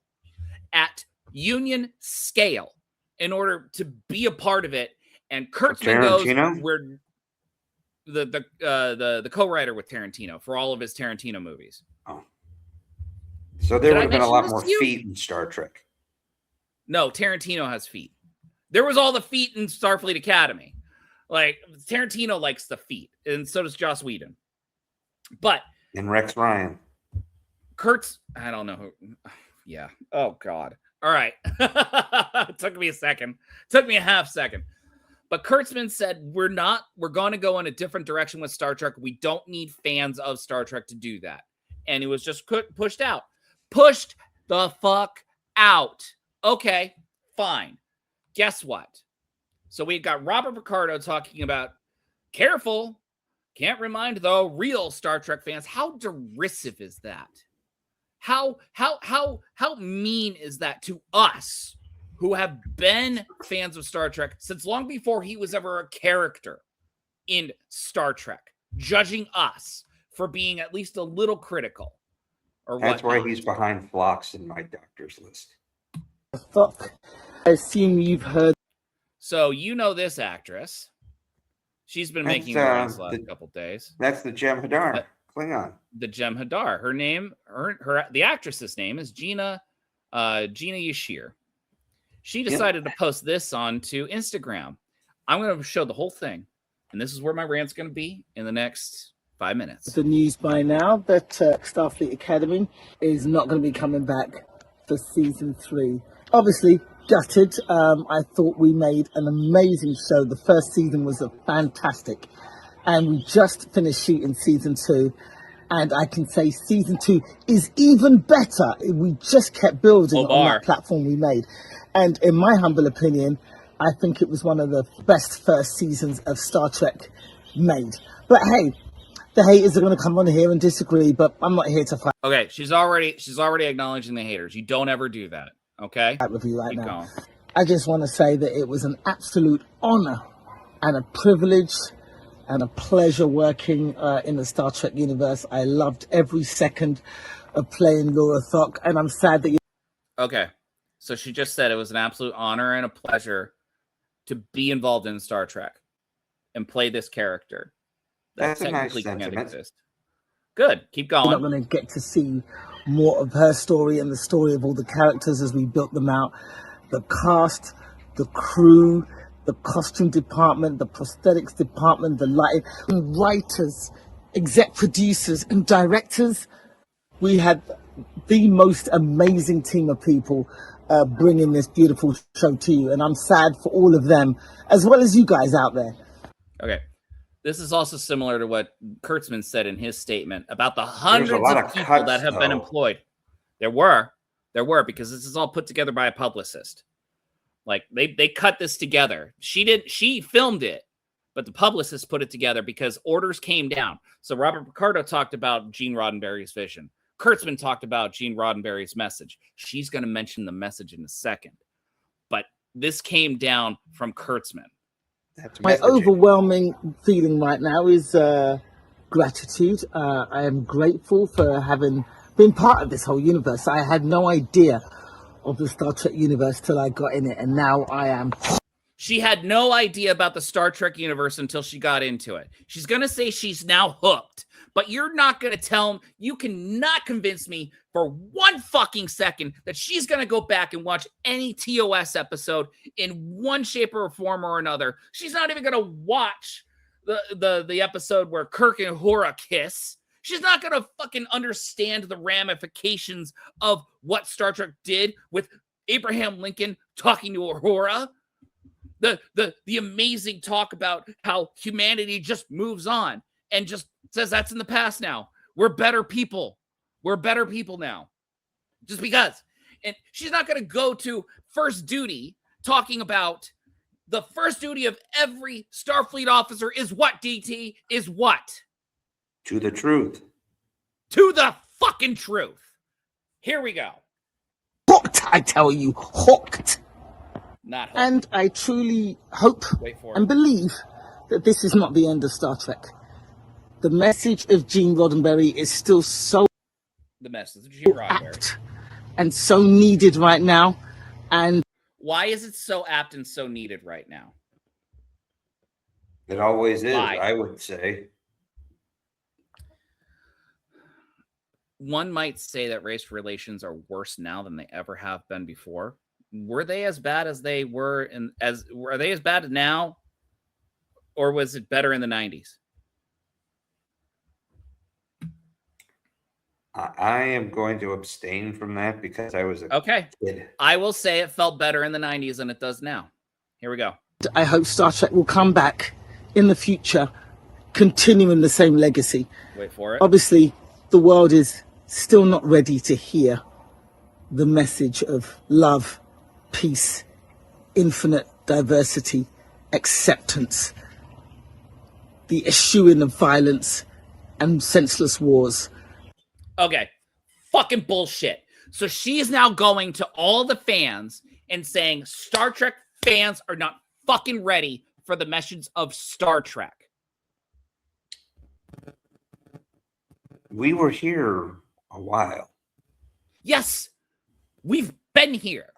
S4: at union scale, in order to be a part of it. And Kurtzman goes where the co-writer with Tarantino for all of his Tarantino movies.
S7: Oh. So there would have been a lot more feet in Star Trek.
S4: No, Tarantino has feet. There was all the feet in Starfleet Academy. Like, Tarantino likes the feet, and so does Joss Whedon. But
S7: and Rex Ryan.
S4: I don't know who. Yeah. Oh God. All right. It took me a second. It took me a half second. But Kurtzman said, we're going to go in a different direction with Star Trek. We don't need fans of Star Trek to do that. And it was just pushed out. Pushed the fuck out. Okay, fine. Guess what? So we got Robert Picardo talking about, careful, can't remind the real Star Trek fans. How derisive is that? How mean is that to us who have been fans of Star Trek since long before he was ever a character in Star Trek, judging us for being at least a little critical? Or
S7: that's why he's behind Phlox in my doctor's list.
S13: Fuck. I assume you've heard.
S4: So you know this actress. She's been making noise the last couple days.
S7: That's the Jem'Hadar Klingon.
S4: The Jem'Hadar. Her name, the actress's name is Gina Gina Yashir. She decided to post this onto Instagram. I'm going to show the whole thing, and this is where my rant's going to be in the next 5 minutes.
S13: The news by now that Starfleet Academy is not going to be coming back for season 3. Obviously, gutted. I thought we made an amazing show. The first season was fantastic, and we just finished shooting season 2. And I can say season 2 is even better. We just kept building on that platform we made. And in my humble opinion, I think it was one of the best first seasons of Star Trek made. But hey, the haters are going to come on here and disagree, but I'm not here to fight.
S4: Okay, she's already acknowledging the haters. You don't ever do that, okay?
S13: With you right
S4: Keep
S13: now.
S4: going.
S13: I just want to say that it was an absolute honor and a privilege and a pleasure working in the Star Trek universe. I loved every second of playing Laura Thok, and I'm sad that you...
S4: Okay, so she just said it was an absolute honor and a pleasure to be involved in Star Trek and play this character.
S7: That's a nice
S4: technically
S7: sentiment.
S4: can't exist. Good, keep going.
S13: We're not going to get to see more of her story and the story of all the characters as we built them out. The cast, the crew, the costume department, the prosthetics department, the lighting, writers, exec producers, and directors. We had the most amazing team of people bringing this beautiful show to you, and I'm sad for all of them, as well as you guys out there.
S4: Okay. This is also similar to what Kurtzman said in his statement about the hundreds of people
S7: cuts,
S4: that have been
S7: though.
S4: employed. There were, because this is all put together by a publicist. Like they cut this together. She filmed it, but the publicist put it together because orders came down. So Robert Picardo talked about Gene Roddenberry's vision. Kurtzman talked about Gene Roddenberry's message. She's going to mention the message in a second. But this came down from Kurtzman.
S13: My overwhelming feeling right now is gratitude. I am grateful for having been part of this whole universe. I had no idea of the Star Trek universe till I got in it, and now I am.
S4: She had no idea about the Star Trek universe until she got into it. She's going to say she's now hooked, but you're not going to tell, you cannot convince me for one fucking second that she's going to go back and watch any TOS episode in one shape or form or another. She's not even going to watch the episode where Kirk and Uhura kiss. She's not going to fucking understand the ramifications of what Star Trek did with Abraham Lincoln talking to Uhura. The amazing talk about how humanity just moves on and just says that's in the past now. We're better people. We're better people now. Just because. And she's not going to go to First Duty talking about the first duty of every Starfleet officer is what, DT? Is what?
S7: To the truth.
S4: To the fucking truth. Here we go.
S13: Hooked, I tell you. Hooked.
S4: Not hooked.
S13: And I truly hope and believe that this is not the end of Star Trek. The message of Gene Roddenberry is still so apt and so needed right now. And
S4: why is it so apt and so needed right now?
S7: It always is,
S4: Why?
S7: I would say.
S4: One might say that race relations are worse now than they ever have been before. Were they as bad as they were are they as bad now, or was it better in the 90s?
S7: I am going to abstain from that because I was a kid.
S4: I will say it felt better in the 90s than it does now. Here we go.
S13: I hope Star Trek will come back in the future, continuing the same legacy.
S4: Wait for it.
S13: Obviously, the world is still not ready to hear the message of love, peace, infinite diversity, acceptance, the eschewing of violence and senseless wars.
S4: Okay, fucking bullshit. So she's now going to all the fans and saying Star Trek fans are not fucking ready for the message of Star Trek.
S7: We were here a while.
S4: Yes, we've been here.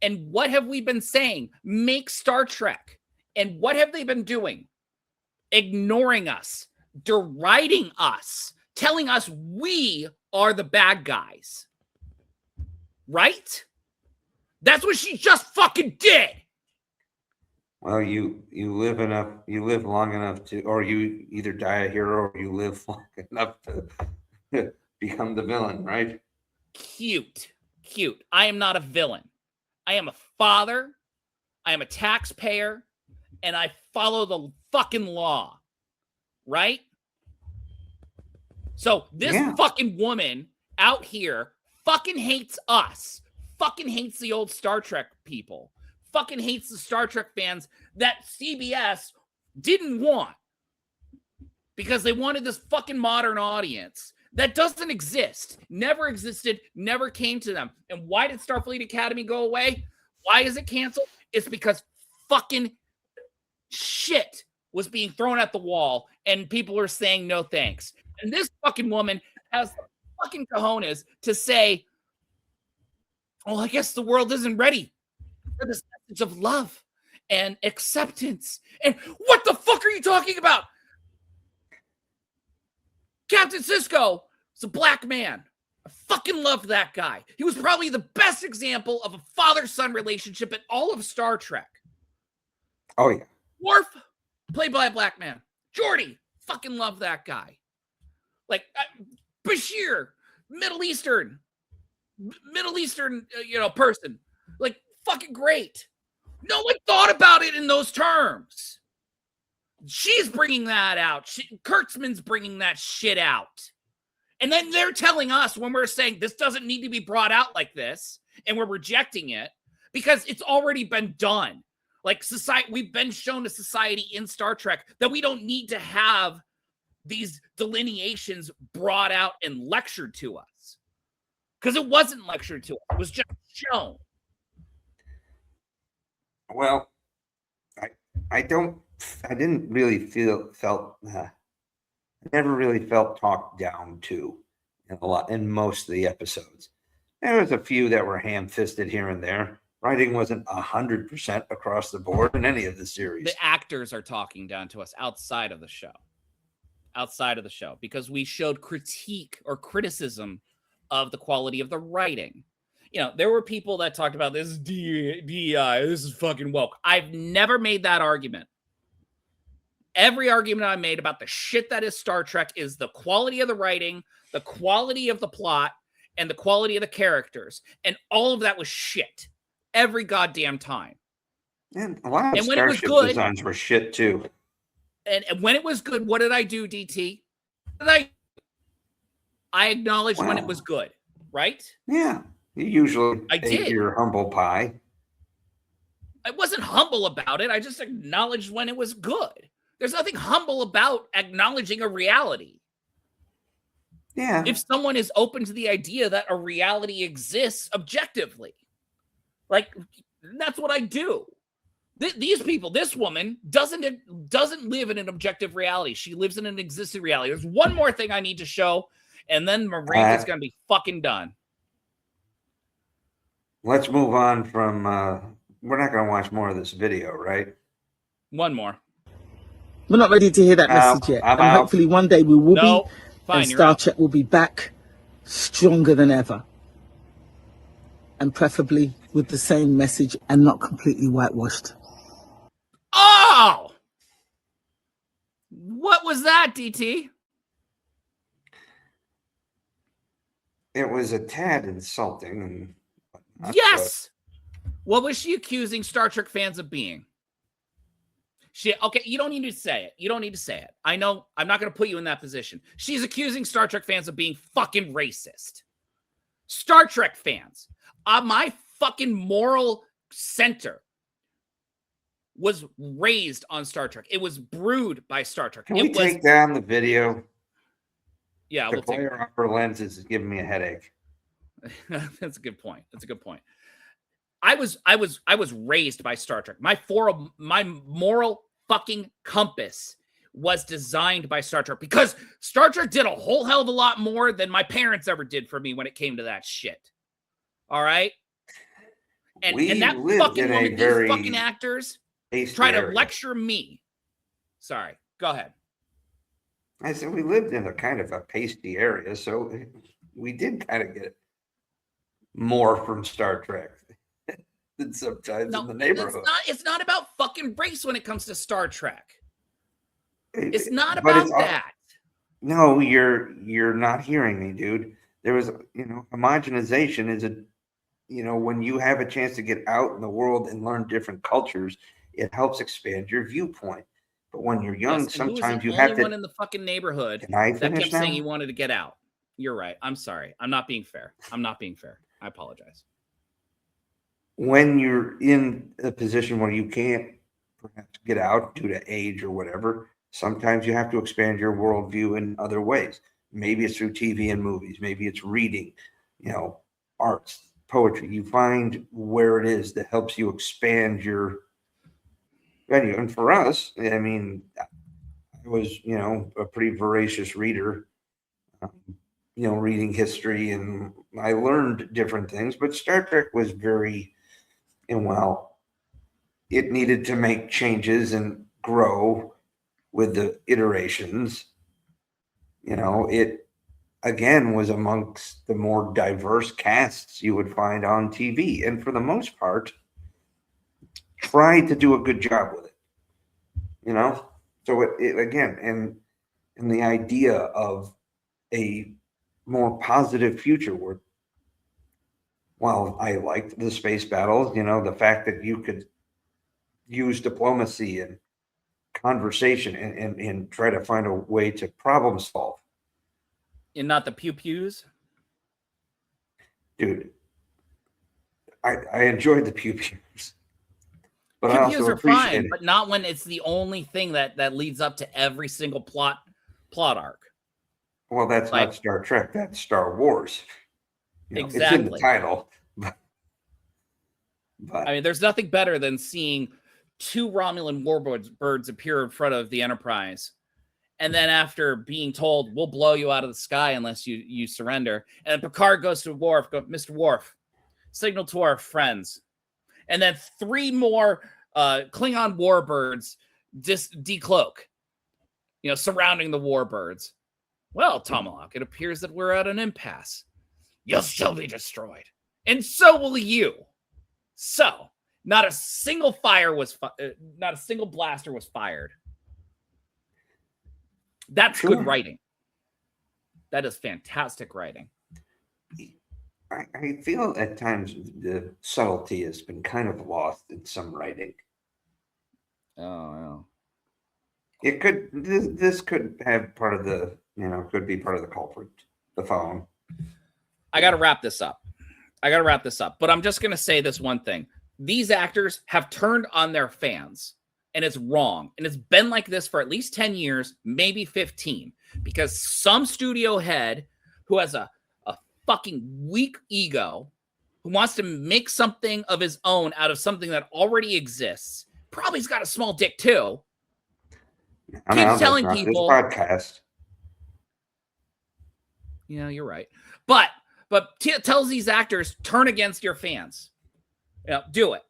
S4: And what have we been saying? Make Star Trek. And what have they been doing? Ignoring us, deriding us, telling us we are the bad guys. Right? That's what she just fucking did.
S7: Well, you live long enough to, or you either die a hero or you live long enough to become the villain, right?
S4: Cute. I am not a villain. I am a father. I am a taxpayer, and I follow the fucking law, right? So this fucking woman out here fucking hates us, fucking hates the old Star Trek people, fucking hates the Star Trek fans that CBS didn't want because they wanted this fucking modern audience that doesn't exist, never existed, never came to them. And why did Starfleet Academy go away? Why is it canceled? It's because fucking shit was being thrown at the wall and people are saying no thanks. And this fucking woman has the fucking cojones to say, oh, I guess the world isn't ready for this message of love and acceptance. And what the fuck are you talking about? Captain Sisko is a black man. I fucking love that guy. He was probably the best example of a father-son relationship in all of Star Trek.
S7: Oh, yeah.
S4: Worf, played by a black man. Geordi, fucking love that guy. Like, Bashir, Middle Eastern, person. Like, fucking great. No one thought about it in those terms. She's bringing that out. Kurtzman's bringing that shit out. And then they're telling us when we're saying this doesn't need to be brought out like this, and we're rejecting it because it's already been done. Like society, we've been shown a society in Star Trek that we don't need to have these delineations brought out and lectured to us. Because it wasn't lectured to us. It was just shown.
S7: Well, I never really felt talked down to in most of the episodes. There was a few that were ham-fisted here and there. Writing wasn't 100% across the board in any of the series.
S4: The actors are talking down to us outside of the show. Because we showed critique or criticism of the quality of the writing. There were people that talked about this DEI, this is fucking woke. I've never made that argument. Every argument I made about the shit that is Star Trek is the quality of the writing, the quality of the plot, and the quality of the characters. And all of that was shit. Every goddamn time.
S7: And a lot of Starship designs were shit too.
S4: And when it was good, what did I do, DT? I acknowledged when it was good, right?
S7: Yeah. You usually
S4: ate
S7: your humble pie.
S4: I wasn't humble about it. I just acknowledged when it was good. There's nothing humble about acknowledging a reality.
S7: Yeah.
S4: If someone is open to the idea that a reality exists objectively, like that's what I do. These people, this woman doesn't live in an objective reality. She lives in an existing reality. There's one more thing I need to show, and then my rant is going to be fucking done.
S7: Let's move on from. We're not going to watch more of this video, right?
S4: One more.
S13: We're not ready to hear that message yet. And hopefully one day we will be.
S4: Fine,
S13: and Star Trek will be back stronger than ever. And preferably with the same message and not completely whitewashed.
S4: Oh! What was that, DT?
S7: It was a tad insulting. And
S4: yes! What was she accusing Star Trek fans of being? Okay, you don't need to say it. I know I'm not going to put you in that position. She's accusing Star Trek fans of being fucking racist. Star Trek fans. My fucking moral center was raised on Star Trek. It was brewed by Star Trek.
S7: Can we take down the video?
S4: Yeah,
S7: the glare upper lens is giving me a headache.
S4: That's a good point. I was raised by Star Trek. My moral fucking compass was designed by Star Trek because Star Trek did a whole hell of a lot more than my parents ever did for me when it came to that shit. All right? And that fucking woman, these fucking actors try to lecture me. Sorry. Go ahead.
S7: I said we lived in a kind of a pasty area, so we did kind of get more from Star Trek. and sometimes
S4: No,
S7: in the neighborhood.
S4: It's not about fucking race when it comes to Star Trek. It's not
S7: But
S4: about
S7: it's
S4: that.
S7: No, you're not hearing me, dude. There was, homogenization is when you have a chance to get out in the world and learn different cultures, it helps expand your viewpoint. But when you're young,
S4: Yes, and who was
S7: sometimes
S4: the
S7: you have
S4: only one
S7: to.
S4: in the fucking neighborhood
S7: Can I
S4: that
S7: finish
S4: kept
S7: now?
S4: saying he wanted to get out? You're right. I'm sorry. I'm not being fair. I apologize.
S7: When you're in a position where you can't perhaps get out due to age or whatever, sometimes you have to expand your worldview in other ways. Maybe it's through TV and movies. Maybe it's reading, arts, poetry. You find where it is that helps you expand your venue. And for us, I mean, I was, a pretty voracious reader, reading history, and I learned different things. But Star Trek was it needed to make changes and grow with the iterations. It again was amongst the more diverse casts you would find on TV, and for the most part, tried to do a good job with it. So it again, and the idea of a more positive future where, while I liked the space battles, the fact that you could use diplomacy and conversation and try to find a way to problem solve.
S4: And not the pew-pews?
S7: Dude, I enjoyed the pew-pews. But I
S4: Pew-pews
S7: also
S4: are
S7: appreciate
S4: fine,
S7: it.
S4: but not when it's the only thing that leads up to every single plot arc.
S7: Well, that's not Star Trek. That's Star Wars.
S4: Exactly.
S7: It's in the title. But
S4: I mean, there's nothing better than seeing 2 Romulan warbirds appear in front of the Enterprise. And then after being told, we'll blow you out of the sky unless you surrender. And Picard goes to Worf, Mr. Worf, signal to our friends. And then 3 more Klingon warbirds just decloak, surrounding the warbirds. Well, Tomahawk, it appears that we're at an impasse. You'll still be destroyed. And so will you. So, not a single not a single blaster was fired. That's good writing. That is fantastic writing.
S7: I feel at times the subtlety has been kind of lost in some writing.
S4: Oh,
S7: It could. This could have part of the. Could be part of the culprit. The phone.
S4: I got to wrap this up. But I'm just going to say this one thing. These actors have turned on their fans, and it's wrong. And it's been like this for at least 10 years, maybe 15, because some studio head who has a fucking weak ego, who wants to make something of his own out of something that already exists, probably's got a small dick too. Keeps telling people
S7: this podcast.
S4: Yeah, you're right. But tells these actors, turn against your fans. Do it.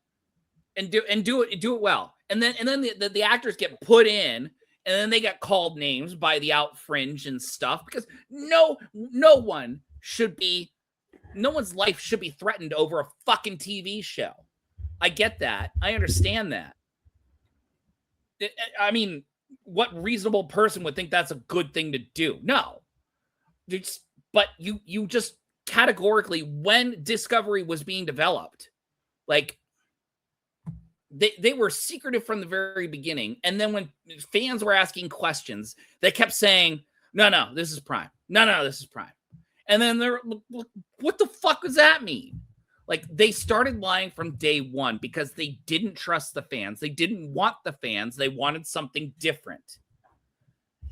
S4: And do it well. And then the actors get put in, and then they get called names by the out fringe and stuff, because no one's life should be threatened over a fucking TV show. I get that. I understand that. I mean, what reasonable person would think that's a good thing to do? No. But you just categorically, when Discovery was being developed, like, they were secretive from the very beginning. And then when fans were asking questions, they kept saying, no, this is Prime. No, this is Prime. And then they're, what the fuck does that mean? Like, they started lying from day one because they didn't trust the fans. They didn't want the fans. They wanted something different.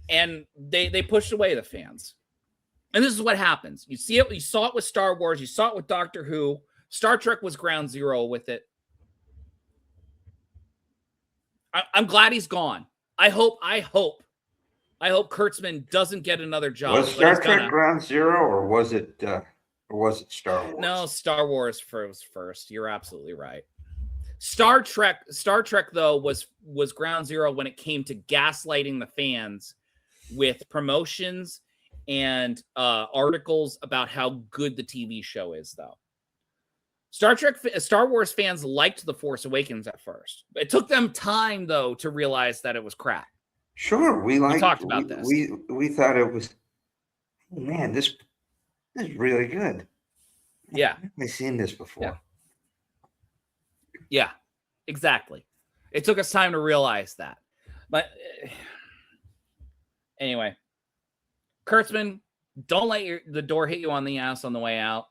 S4: And they pushed away the fans. And this is what happens. You see it. You saw it with Star Wars. You saw it with Doctor Who. Star Trek was ground zero with it. I'm glad he's gone. I hope Kurtzman doesn't get another job.
S7: Was Star Trek ground zero, or was it Star Wars?
S4: No, Star Wars was first. You're absolutely right. Star Trek though was ground zero when it came to gaslighting the fans with promotions and articles about how good the TV show is, though. Star Wars fans liked The Force Awakens at first. It took them time, though, to realize that it was crap.
S7: Sure, we
S4: talked about this.
S7: We thought it was, oh, man, this is really good.
S4: Yeah.
S7: I've seen this before.
S4: Yeah, exactly. It took us time to realize that. But anyway, Kurtzman, don't let the door hit you on the ass on the way out.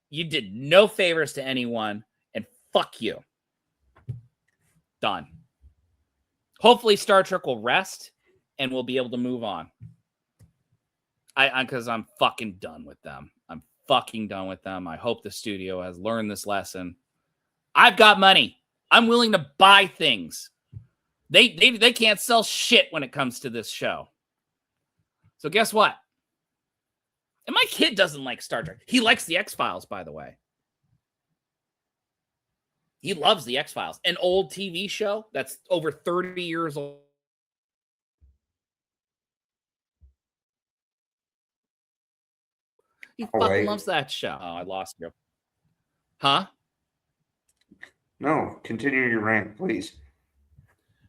S4: You did no favors to anyone, and fuck you. Done. Hopefully Star Trek will rest, and we'll be able to move on. Because I'm fucking done with them. I'm fucking done with them. I hope the studio has learned this lesson. I've got money. I'm willing to buy things. They can't sell shit when it comes to this show. So guess what? And my kid doesn't like Star Trek. He likes the X-Files, by the way. He loves the X-Files, an old TV show that's over 30 years old. He fucking loves that show. Oh, I lost you. Huh?
S7: No, continue your rant, please.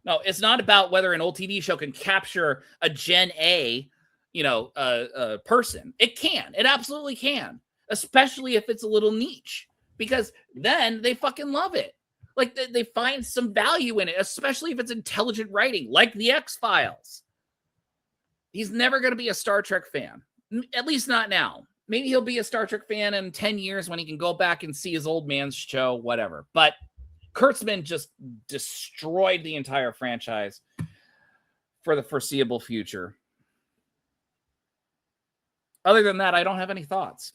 S4: No, it's not about whether an old TV show can capture a Gen A, person. It can. It absolutely can. Especially if it's a little niche. Because then they fucking love it. Like, they find some value in it, especially if it's intelligent writing, like the X-Files. He's never going to be a Star Trek fan. At least not now. Maybe he'll be a Star Trek fan in 10 years when he can go back and see his old man's show, whatever. But Kurtzman just destroyed the entire franchise for the foreseeable future. Other than that, I don't have any thoughts.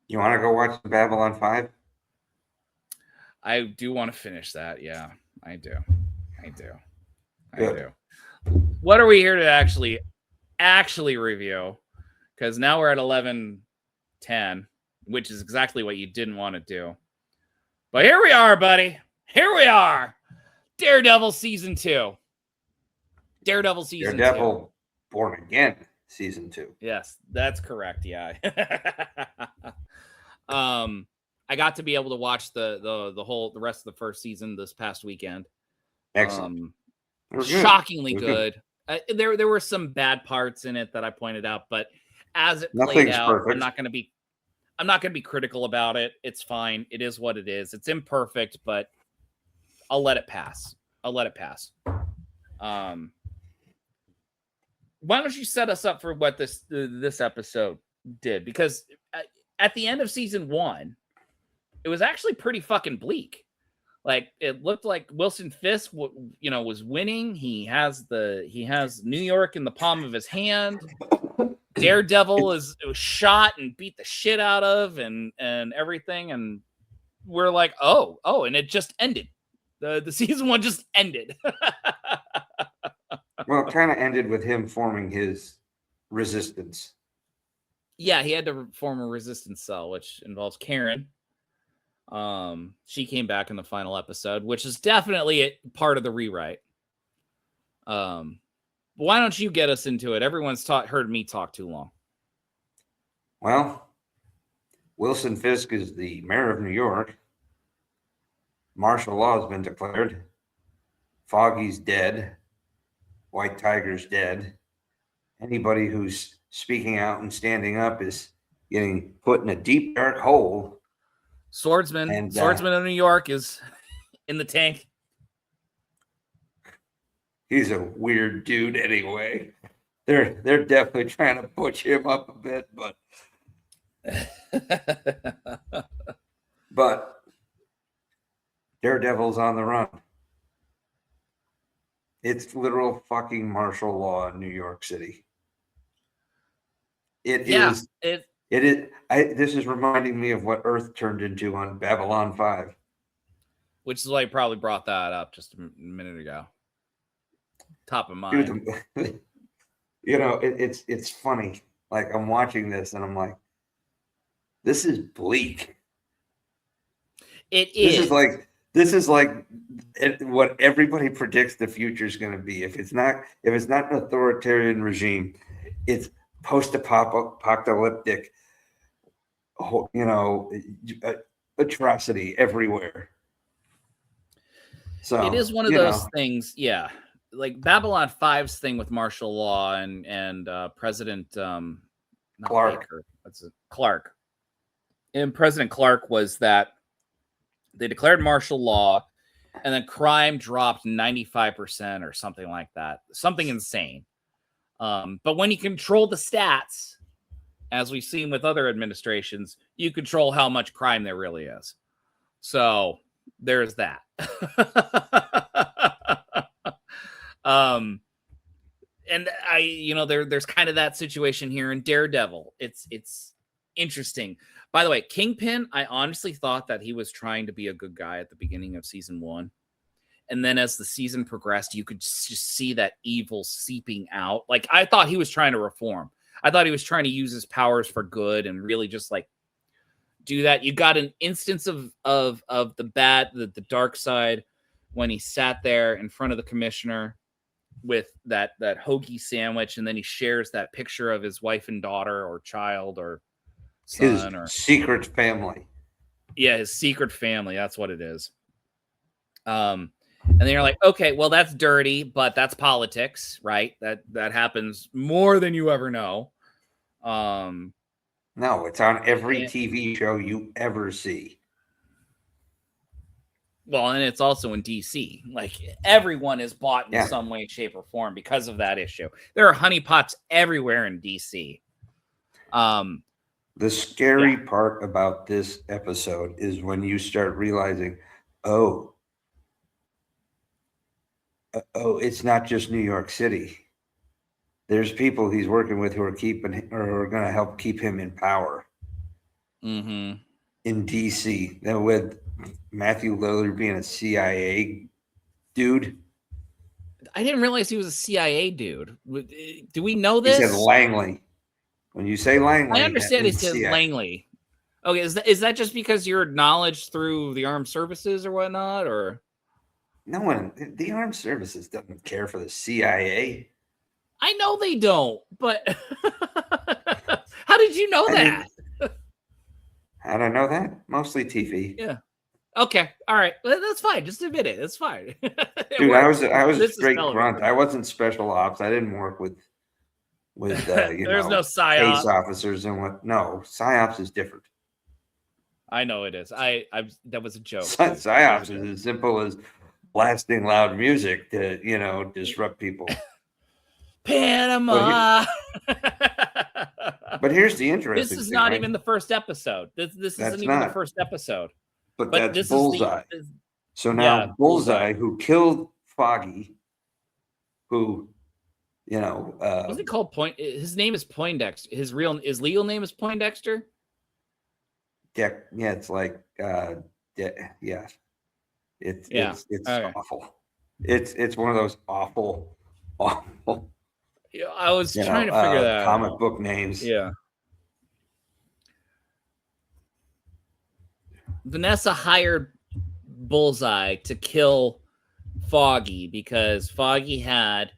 S7: You want to go watch the Babylon 5?
S4: I do want to finish that. Yeah, I do. What are we here to actually review? Because now we're at 11:10, which is exactly what you didn't want to do. But here we are, buddy. Here we are. Daredevil Season 2.
S7: Daredevil Born Again Season 2.
S4: Yes, that's correct. Yeah. I got to be able to watch the rest of the first season this past weekend.
S7: Excellent.
S4: Shockingly good. There were some bad parts in it that I pointed out, but as it played out, perfect. I'm not going to be critical about it. It's fine. It is what it is. It's imperfect, but I'll let it pass. Why don't you set us up for what this episode did? Because at the end of season 1, it was actually pretty fucking bleak. Like, it looked like Wilson Fisk, was winning. He has New York in the palm of his hand. Daredevil was shot and beat the shit out of and everything. And we're like, oh, and it just ended. The season 1 just ended.
S7: Well, it kind of ended with him forming his resistance.
S4: Yeah, he had to form a resistance cell, which involves Karen. She came back in the final episode, which is definitely part of the rewrite. Why don't you get us into it? Everyone's heard me talk too long.
S7: Well, Wilson Fisk is the mayor of New York. Martial law has been declared. Foggy's dead. White Tiger's dead. Anybody who's speaking out and standing up is getting put in a deep, dark hole.
S4: Swordsman of New York is in the tank.
S7: He's a weird dude anyway. They're definitely trying to push him up a bit, but Daredevil's on the run. It's literal fucking martial law in New York City. It is. This is reminding me of what Earth turned into on Babylon 5.
S4: Which is why I probably brought that up just a minute ago. Top of mind.
S7: It's funny. Like, I'm watching this and I'm like, this is bleak.
S4: It is.
S7: This is like what everybody predicts the future is going to be. If it's not an authoritarian regime, it's post-apocalyptic atrocity everywhere. So
S4: it is one of those things, yeah. Like Babylon 5's thing with martial law and President
S7: Clark.
S4: Clark. And President Clark was that they declared martial law and then crime dropped 95% or something like that. Something insane. But when you control the stats, as we've seen with other administrations, you control how much crime there really is. So there's that. And there's kind of that situation here in Daredevil. It's interesting. By the way, Kingpin, I honestly thought that he was trying to be a good guy at the beginning of season 1. And then as the season progressed, you could just see that evil seeping out. Like, I thought he was trying to reform. I thought he was trying to use his powers for good and really just like do that. You got an instance of the dark side when he sat there in front of the commissioner with that hoagie sandwich, and then he shares that picture of his wife and daughter or child or son or
S7: secret family.
S4: Yeah, his secret family. That's what it is. And then you're like, okay, well, that's dirty, but that's politics, right? That happens more than you ever know.
S7: No, it's on every TV show you ever see.
S4: Well, and it's also in DC. Like, everyone is bought in some way, shape, or form because of that issue. There are honeypots everywhere in DC.
S7: The scary part about this episode is when you start realizing, it's not just New York City. There's people he's working with who are going to help keep him in power.
S4: Mm-hmm.
S7: In DC, then with Matthew Lillard being a CIA dude.
S4: I didn't realize he was a CIA dude. Do we know this?
S7: He said Langley. When you say Langley,
S4: I understand he says Langley. Okay, is that just because you're acknowledged through the armed services or whatnot, or?
S7: No one, the armed services doesn't care for the CIA.
S4: I know they don't, but how did you know that?
S7: How did I know that? Mostly TV.
S4: Yeah. Okay. All right. Well, that's fine. Just admit it. It's fine.
S7: Dude, I was a straight grunt. I wasn't special ops. I didn't work with
S4: there's no psyops.
S7: Case officers and what. No, psyops is different.
S4: I know it is. I that was a joke.
S7: Psyops is as simple as blasting loud music to disrupt people.
S4: Panama.
S7: But here's the interesting
S4: This is
S7: thing,
S4: not
S7: right?
S4: even the first episode. This isn't even the first episode.
S7: But that's
S4: this
S7: Bullseye. So now Bullseye, who killed Foggy, who,
S4: what's he called? His name is Poindexter. His legal name is Poindexter.
S7: Yeah, it's like It's awful. It's one of those awful.
S4: Yeah, I was trying to figure that out.
S7: Comic book names.
S4: Yeah. Vanessa hired Bullseye to kill Foggy because Foggy had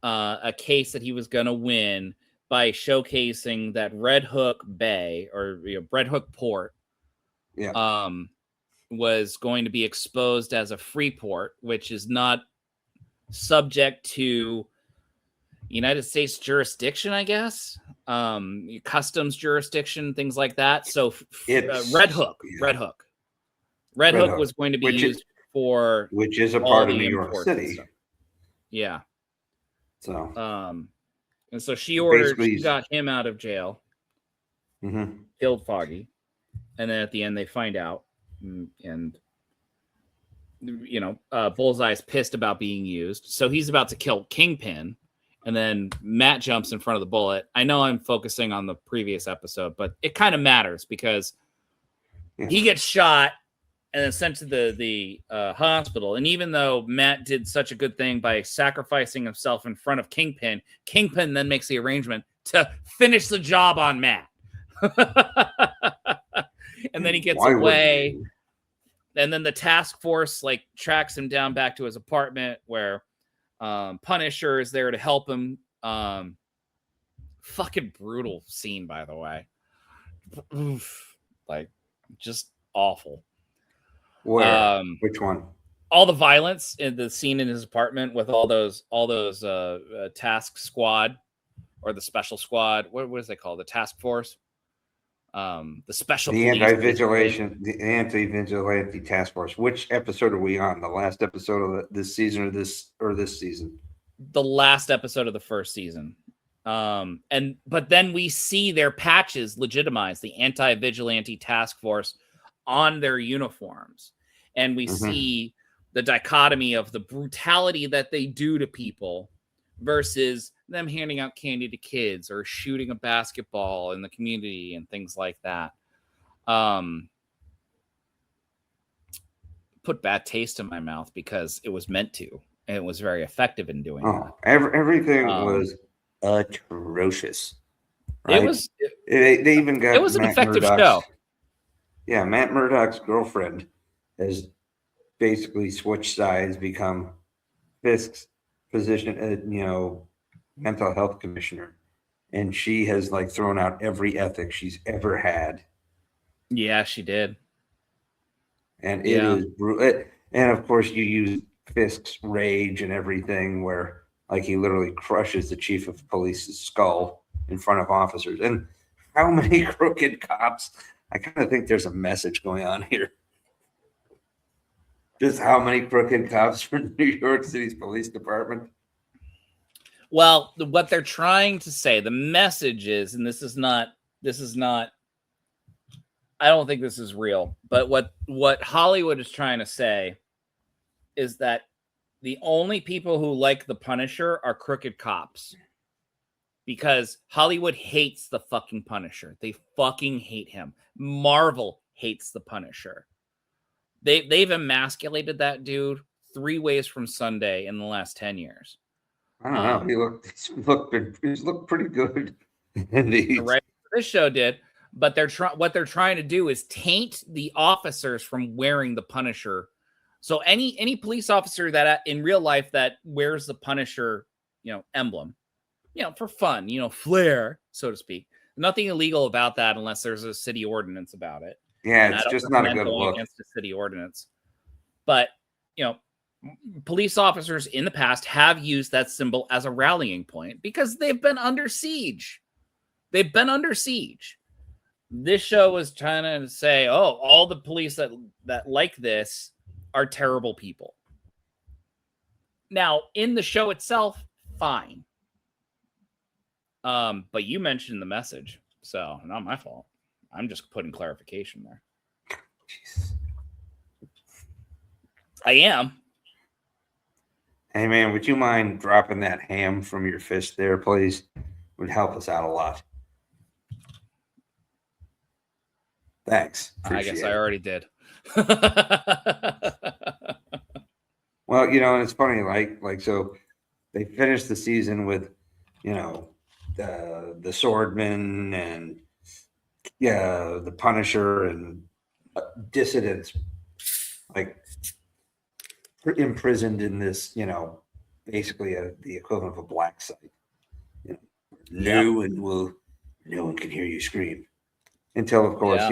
S4: a case that he was going to win by showcasing that Red Hook Bay or Red Hook Port was going to be exposed as a free port, which is not subject to United States jurisdiction, I guess, customs jurisdiction, things like that. So Red Hook was going to be used for,
S7: which is a part of New York City.
S4: Yeah.
S7: So,
S4: and so she got him out of jail, killed Foggy, and then at the end they find out, and Bullseye's pissed about being used, so he's about to kill Kingpin. And then Matt jumps in front of the bullet. I know I'm focusing on the previous episode, but it kind of matters because he gets shot and then sent to the hospital. And even though Matt did such a good thing by sacrificing himself in front of Kingpin, Kingpin then makes the arrangement to finish the job on Matt. And then he gets away. And then the task force tracks him down back to his apartment where Punisher is there to help him. Fucking brutal scene, by the way. like just awful.
S7: Where? Which one?
S4: All the violence in the scene in his apartment with all those task squad or the special squad. What is they called? The task force. The special
S7: the
S4: police
S7: anti-vigilante task force. Which episode are we on? The last episode of this season, or this season?
S4: The last episode of the first season. But then we see their patches legitimize the anti-vigilante task force on their uniforms, and we see the dichotomy of the brutality that they do to people versus them handing out candy to kids or shooting a basketball in the community and things like that. Put bad taste in my mouth because it was meant to, and it was very effective in doing that.
S7: Everything was atrocious. Right? They even got
S4: it was an effective show.
S7: Yeah, Matt Murdock's girlfriend has basically switched sides, become Fisk's position, mental health commissioner, and she has like thrown out every ethic she's ever had.
S4: Yeah, she did.
S7: And it is brutal. And of course, you use Fisk's rage and everything, where like he literally crushes the chief of police's skull in front of officers. And how many crooked cops? I kind of think there's a message going on here. Just how many crooked cops for New York City's police department?
S4: Well, what they're trying to say, the message is, and this is not, I don't think this is real, but what Hollywood is trying to say is that the only people who like the Punisher are crooked cops. Because Hollywood hates the fucking Punisher. They fucking hate him. Marvel hates the Punisher. They've emasculated that dude 3 ways from Sunday in the last 10 years.
S7: I don't know. He looked pretty good.
S4: Right, this show did, but what they're trying to do is taint the officers from wearing the Punisher. So any police officer that in real life that wears the Punisher, emblem, for fun, flair, so to speak. Nothing illegal about that unless there's a city ordinance about it.
S7: Yeah, it's just not a good look
S4: against the city ordinance. But police officers in the past have used that symbol as a rallying point because they've been under siege. This show was trying to say, all the police that like this are terrible people. Now, in the show itself, fine. But you mentioned the message, so not my fault. I'm just putting clarification there.
S7: Jeez.
S4: I am.
S7: Hey man, would you mind dropping that ham from your fist there, please? Would help us out a lot. Thanks.
S4: I guess I already did.
S7: Well, and it's funny, like so they finished the season with, the Swordman and the Punisher and dissidents like imprisoned in this, basically the equivalent of a black site. No one can hear you scream until, of course,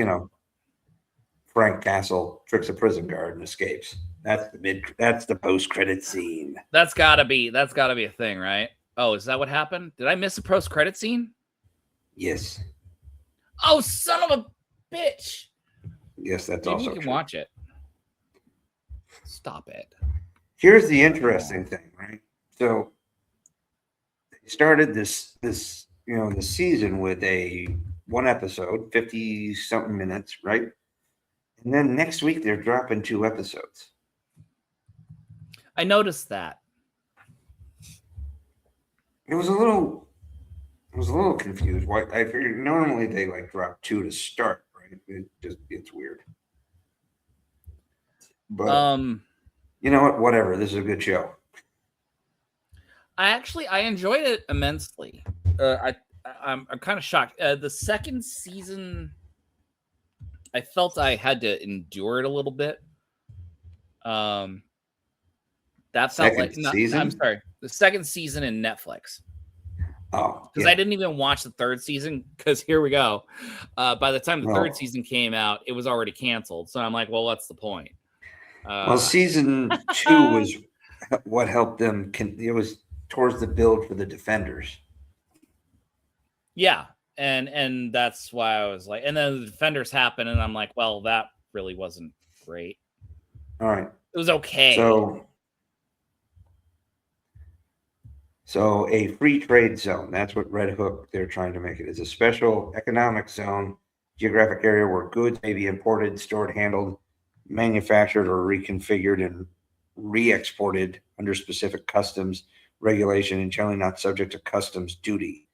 S7: Frank Castle tricks a prison guard and escapes. That's the post-credit scene. That's
S4: gotta be a thing, right? Oh, is that what happened? Did I miss a post-credit scene?
S7: Yes.
S4: Oh, son of a bitch!
S7: Yes, that's
S4: Maybe
S7: also
S4: you can
S7: true.
S4: watch it. Stop it.
S7: Here's the interesting thing, right? So they started this the season with one episode, 50-something minutes, right? And then next week they're dropping 2 episodes.
S4: I noticed that.
S7: I was a little confused. Why? I figured normally they drop 2 to start, right? It's weird. But you know what? Whatever. This is a good show.
S4: I enjoyed it immensely. I'm kind of shocked. The second season, I felt I had to endure it a little bit. That felt
S7: I'm sorry.
S4: The second season in Netflix.
S7: Oh,
S4: because I didn't even watch the third season. Because here we go. By the time the third season came out, it was already canceled. So I'm like, well, what's the point?
S7: Well, season 2 was what helped them. It was towards the build for the Defenders.
S4: Yeah, and that's why I was like, and then the Defenders happened, and I'm like, well, that really wasn't great.
S7: All right,
S4: it was okay.
S7: So a free trade zone. That's what Red Hook they're trying to make it. Is a special economic zone, geographic area where goods may be imported, stored, handled, manufactured, or reconfigured and re-exported under specific customs regulation and generally not subject to customs duty.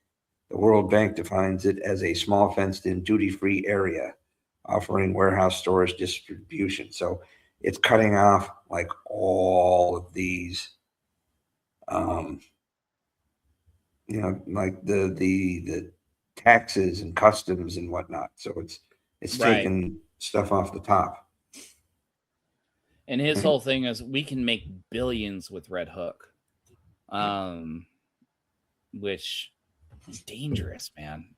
S7: The World Bank defines it as a small fenced-in duty-free area offering warehouse storage distribution. So it's cutting off like all of these, like the taxes and customs and whatnot. So it's taking stuff off the top.
S4: And his whole thing is we can make billions with Red Hook, which is dangerous, man.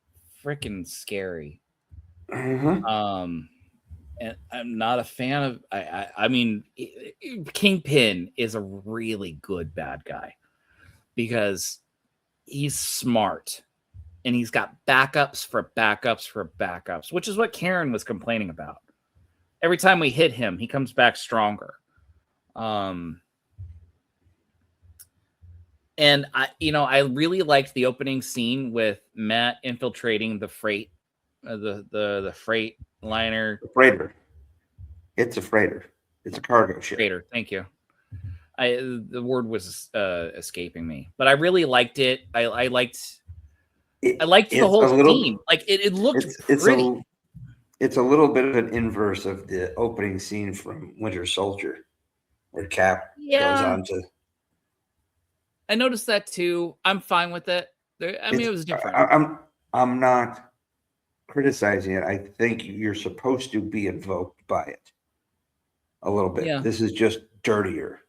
S4: Freaking scary. And I'm not a fan of. I mean, Kingpin is a really good bad guy because he's smart and he's got backups for backups for backups, which is what Karen was complaining about. Every time we hit him, he comes back stronger. And I really liked the opening scene with Matt infiltrating the freight, the freight liner.
S7: The freighter. It's a freighter. It's a cargo ship.
S4: Freighter. Thank you. The word was escaping me, but I really liked it. I liked the whole scene. Like it looked pretty.
S7: It's a little bit of an inverse of the opening scene from Winter Soldier, where Cap goes on to.
S4: I noticed that too. I'm fine with it. I mean, it was different.
S7: I'm not criticizing it. I think you're supposed to be invoked by it a little bit.
S4: Yeah.
S7: This is just dirtier.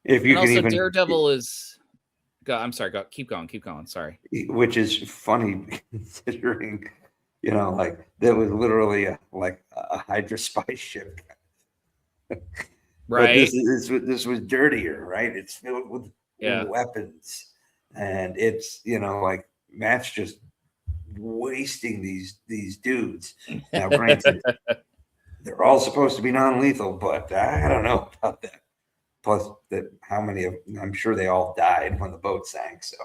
S7: If you
S4: and
S7: can
S4: also
S7: even,
S4: Daredevil is. I'm sorry. Keep going. Sorry.
S7: Which is funny considering. Like that was literally a Hydra spy ship.
S4: Right.
S7: This was dirtier, right? It's filled with weapons. And it's, like Matt's just wasting these dudes. Now, granted, they're all supposed to be non-lethal, but I don't know about that. Plus, how many of I'm sure they all died when the boat sank, so.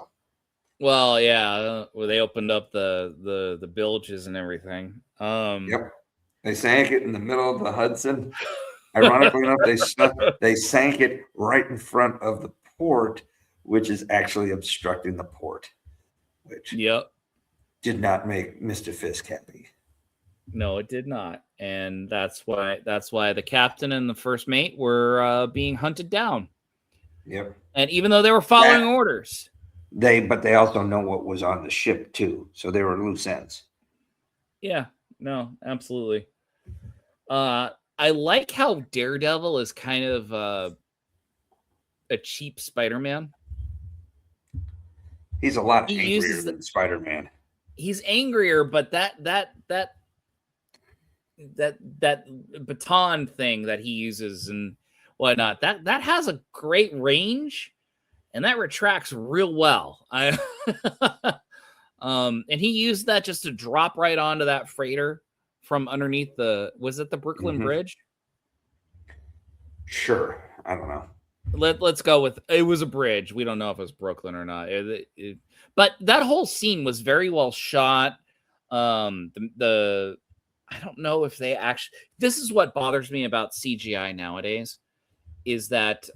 S4: Well, yeah, where they opened up the bilges and everything.
S7: Yep, they sank it in the middle of the Hudson. Ironically enough, they sank it right in front of the port, which is actually obstructing the port. Which did not make Mr. Fisk happy.
S4: No, it did not, and that's why the captain and the first mate were being hunted down.
S7: Yep,
S4: and even though they were following orders.
S7: But they also know what was on the ship too, so they were loose ends.
S4: Yeah, no, absolutely. I like how Daredevil is kind of a cheap Spider-Man.
S7: He's a lot angrier than Spider-Man.
S4: He's angrier, but that baton thing that he uses and whatnot, that has a great range. And that retracts real well. And he used that just to drop right onto that freighter from underneath was it the Brooklyn Bridge?
S7: Sure. I don't know.
S4: Let's go with it was a bridge. We don't know if it was Brooklyn or not. But that whole scene was very well shot. I don't know if they actually. This is what bothers me about CGI nowadays, is that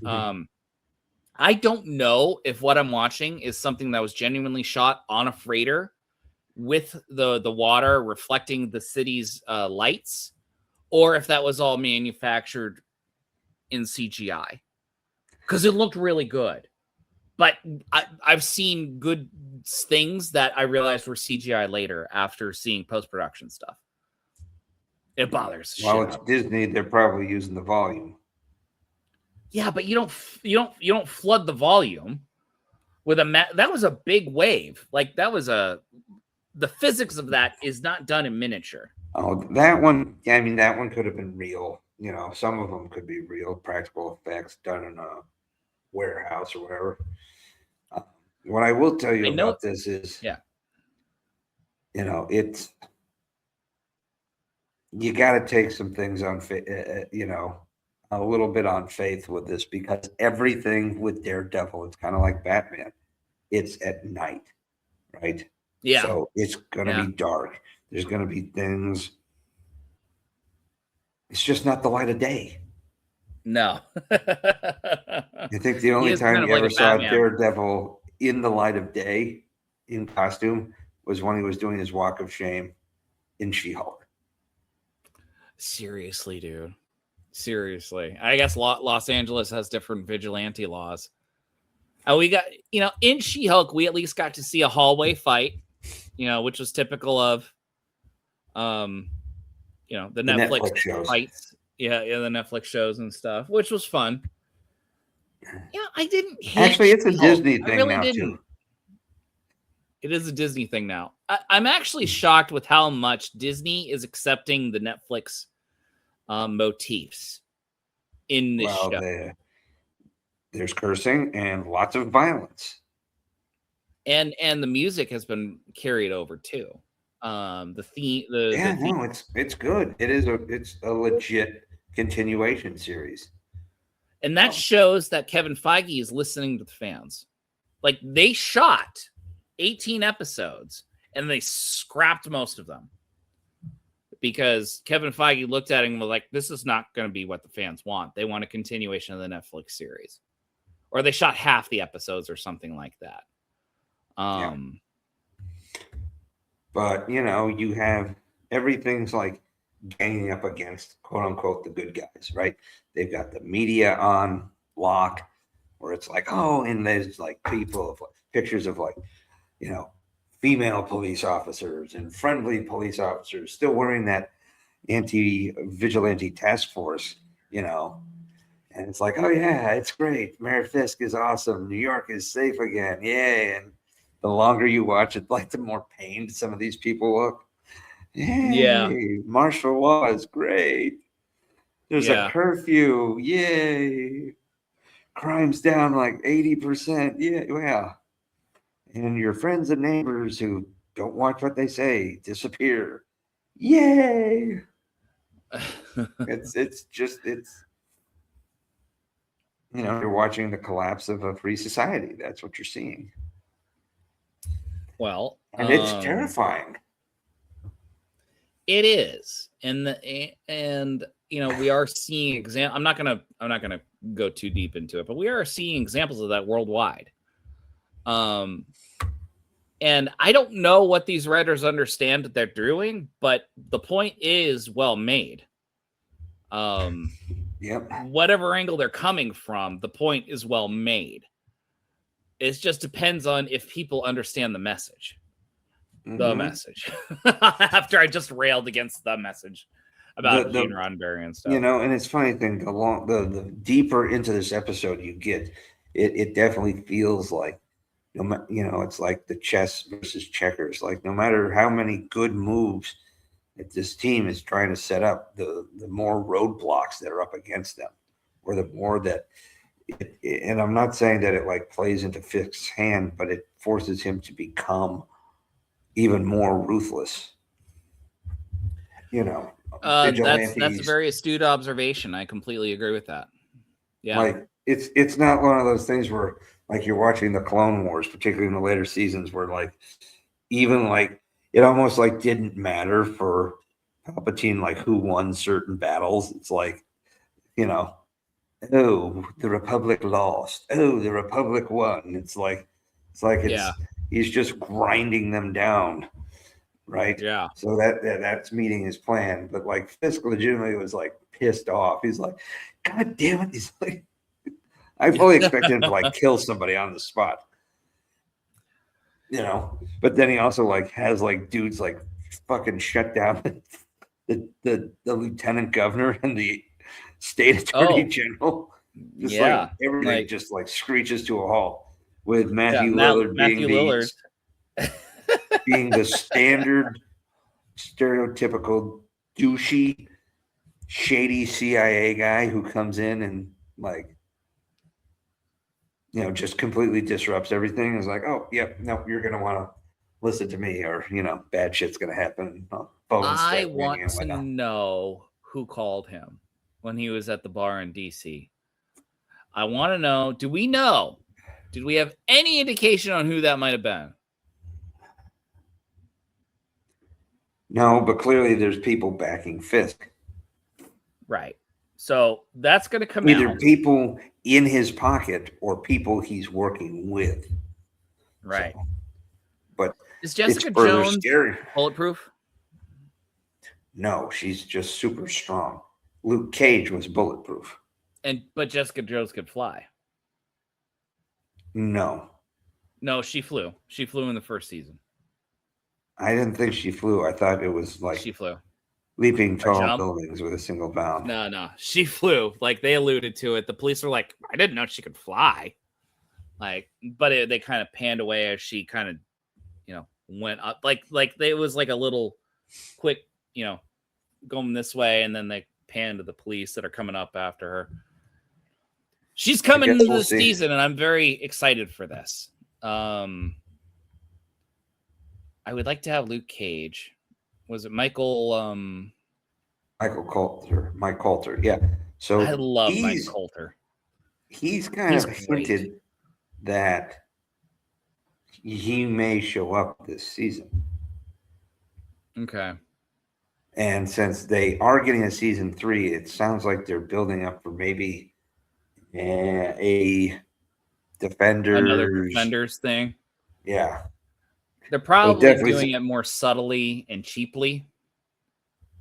S4: I don't know if what I'm watching is something that was genuinely shot on a freighter with the water reflecting the city's lights, or if that was all manufactured in CGI. Because it looked really good. But I've seen good things that I realized were CGI later after seeing post-production stuff. It bothers.
S7: Well, it's Disney. They're probably using the volume.
S4: Yeah, but you don't flood the volume with that was a big wave. Like that was the physics of that is not done in miniature.
S7: Oh, that one. Yeah, I mean, that one could have been real. You know, some of them could be real practical effects done in a warehouse or whatever. What I will tell you about this is, you know, it's you got to take some things on you know, a little bit on faith with this, because everything with Daredevil, it's kind of like Batman. It's at night, right?
S4: Yeah.
S7: So it's going to be dark. There's going to be things. It's just not the light of day.
S4: No.
S7: I think the only time you ever saw Daredevil in the light of day in costume was when he was doing his walk of shame in She-Hulk.
S4: Seriously, dude. Seriously. I guess Los Angeles has different vigilante laws. We got, you know, in She-Hulk, we at least got to see a hallway fight, you know, which was typical of, you know, the Netflix
S7: shows.
S4: fights. Yeah, the Netflix shows and stuff, which was fun. Yeah, I didn't hate
S7: Actually, it's a
S4: She-Hulk.
S7: Disney thing
S4: really
S7: now,
S4: didn't.
S7: too.
S4: It is a Disney thing now. I'm actually shocked with how much Disney is accepting the Netflix motifs in this show.
S7: There's cursing and lots of violence,
S4: and the music has been carried over too. The theme,
S7: it's good. It's a legit continuation series,
S4: and that shows that Kevin Feige is listening to the fans. Like, they shot 18 episodes and they scrapped most of them because Kevin Feige looked at it and was like, this is not going to be what the fans want. They want a continuation of the Netflix series. Or they shot half the episodes or something like that.
S7: But, you know, you have everything's like ganging up against, quote unquote, the good guys, right? They've got the media on lock, where it's like, oh, and there's like pictures of like, you know, female police officers and friendly police officers still wearing that anti-vigilante task force, you know. And it's like, oh, yeah, it's great. Mayor Fisk is awesome. New York is safe again. Yay. And the longer you watch it, like, the more pained some of these people look. Yay.
S4: Yeah.
S7: Martial law is great. There's a curfew. Yay. Crime's down like 80%. Yeah. Well, and your friends and neighbors who don't watch what they say disappear. Yay. It's you know, you're watching the collapse of a free society. That's what you're seeing.
S4: Well,
S7: and it's terrifying.
S4: It is, and you know, we are seeing I'm not gonna go too deep into it, but we are seeing examples of that worldwide. And I don't know what these writers understand that they're doing, but the point is well made. Whatever angle they're coming from, the point is well made. It just depends on if people understand the message. The message. After I just railed against the message about Gene Roddenberry and stuff.
S7: You know, and it's funny thing, the deeper into this episode you get, it definitely feels like, you know, it's like the chess versus checkers. Like, no matter how many good moves that this team is trying to set up, the more roadblocks that are up against them, or the more that and I'm not saying that it like plays into Fisk's hand, but it forces him to become even more ruthless. You know,
S4: that's a very astute observation. I completely agree with that. Yeah,
S7: like it's not one of those things where like you're watching the Clone Wars, particularly in the later seasons, where like even like it almost like didn't matter for Palpatine like who won certain battles. It's like, you know, oh, the Republic lost. Oh, the Republic won. It's he's just grinding them down, right?
S4: Yeah.
S7: So that's meeting his plan. But like Fisk legitimately was like pissed off. He's like, God damn it! He's like, I fully expected him to like kill somebody on the spot, you know. But then he also like has like dudes like fucking shut down the lieutenant governor and the state attorney general. Just like everything just like screeches to a halt with Matthew Lillard being the standard, stereotypical, douchey, shady CIA guy who comes in and just completely disrupts everything. It's like, oh, yep, no, you're going to want to listen to me, or, bad shit's going to happen.
S4: I want to know who called him when he was at the bar in DC. I want to know, did we have any indication on who that might have been?
S7: No, but clearly there's people backing Fisk.
S4: Right. So that's going to come
S7: either
S4: out.
S7: People in his pocket or people he's working with.
S4: Right.
S7: So, but
S4: is Jessica Jones bulletproof?
S7: No, she's just super strong. Luke Cage was bulletproof.
S4: But Jessica Jones could fly.
S7: No,
S4: she flew. She flew in the first season.
S7: I didn't think she flew. I thought it was like
S4: she flew.
S7: Leaping tall buildings with a single bound.
S4: No, she flew. Like, they alluded to it. The police were like, I didn't know she could fly. But they kind of panned away as she kind of, went up. Like it was like a little quick, going this way, and then they panned to the police that are coming up after her. She's coming into the season, and I'm very excited for this. I would like to have Luke Cage. Was it Michael?
S7: Mike Coulter. Yeah. So
S4: I love Mike Coulter.
S7: He's kind of hinted that he may show up this season.
S4: Okay.
S7: And since they are getting a season 3, it sounds like they're building up for maybe a
S4: another Defenders thing.
S7: Yeah.
S4: They're probably doing it more subtly and cheaply.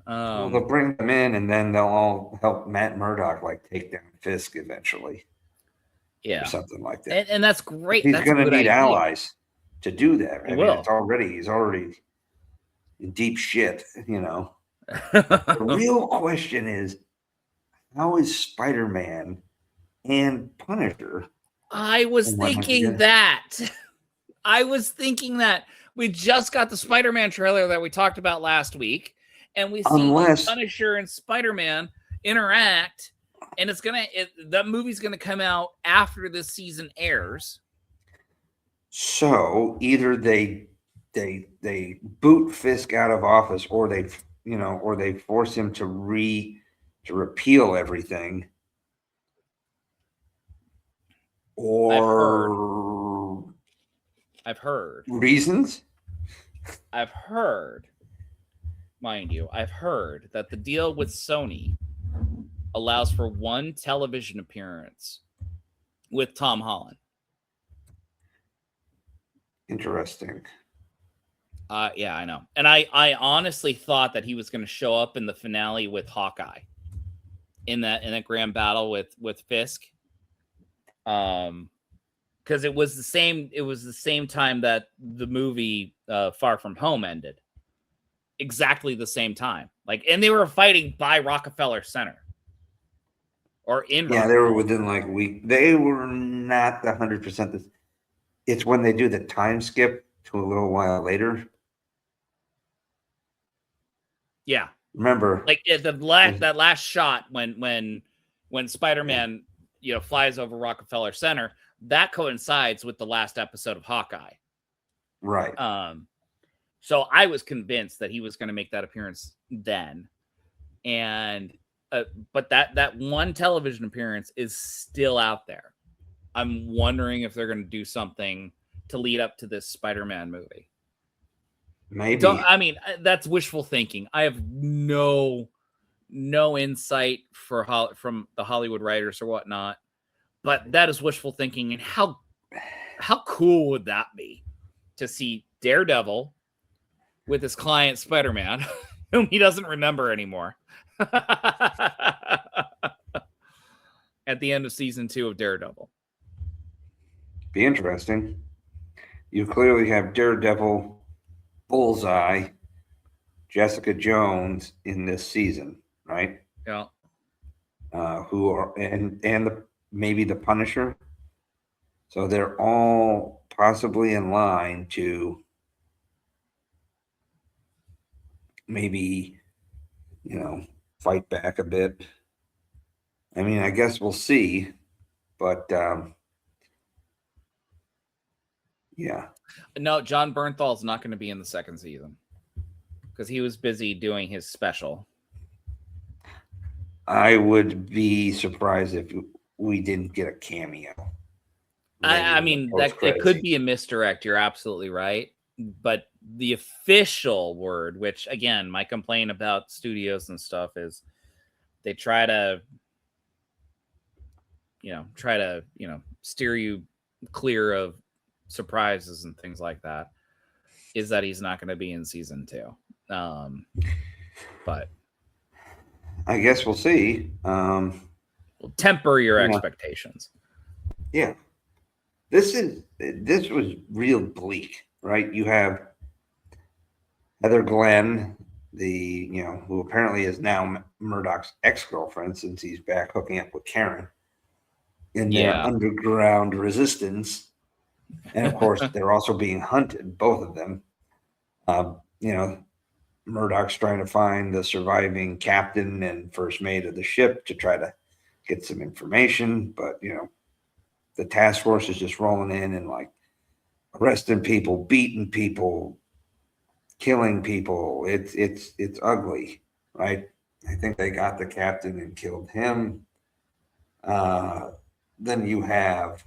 S7: They'll bring them in, and then they'll all help Matt Murdock take down Fisk eventually.
S4: Yeah,
S7: or something like that.
S4: And that's great.
S7: He's going to need allies to do that. I mean, he's already in deep shit. The real question is, how is Spider-Man and Punisher?
S4: I was thinking that. We just got the Spider-Man trailer that we talked about last week, and we see Punisher and Spider-Man interact, and that movie's gonna come out after this season airs.
S7: So either they boot Fisk out of office, or they force him to repeal everything, or
S4: I've heard
S7: reasons.
S4: I've heard that the deal with Sony allows for one television appearance with Tom Holland.
S7: Interesting.
S4: Yeah, I know. And I honestly thought that he was going to show up in the finale with Hawkeye in that grand battle with Fisk. Because it was the same time that the movie Far From Home ended. Exactly the same time. And they were fighting by Rockefeller Center. Or in
S7: they were within a week. They were not 100%. It's when they do the time skip to a little while later.
S4: Yeah.
S7: Remember,
S4: that last shot when Spider-Man flies over Rockefeller Center, that coincides with the last episode of Hawkeye.
S7: Right.
S4: So I was convinced that he was going to make that appearance then. And but that one television appearance is still out there. I'm wondering if they're going to do something to lead up to this Spider-Man movie.
S7: Maybe.
S4: That's wishful thinking. I have no insight from the Hollywood writers or whatnot, but that is wishful thinking. And how cool would that be to see Daredevil with his client Spider-Man, whom he doesn't remember anymore, at the end of season 2 of Daredevil?
S7: Be interesting. You clearly have Daredevil, Bullseye, Jessica Jones in this season, right?
S4: Yeah.
S7: Who are maybe the Punisher. So they're all possibly in line to maybe, fight back a bit. I mean, I guess we'll see, but yeah.
S4: No, John Bernthal's not going to be in the second season because he was busy doing his special.
S7: I would be surprised if we didn't get a cameo.
S4: I mean, that it could be a misdirect. You're absolutely right. But the official word, which again, my complaint about studios and stuff is they try to steer you clear of surprises and things like that, is that he's not going to be in season 2. But
S7: I guess we'll see.
S4: We'll temper your expectations.
S7: Yeah. This was real bleak, right? You have Heather Glenn, who apparently is now Murdoch's ex-girlfriend since he's back hooking up with Karen in their underground resistance. And of course, they're also being hunted, both of them. Murdoch's trying to find the surviving captain and first mate of the ship to try to get some information. But, the task force is just rolling in and like arresting people, beating people, killing people. It's ugly, right? I think they got the captain and killed him. Then you have,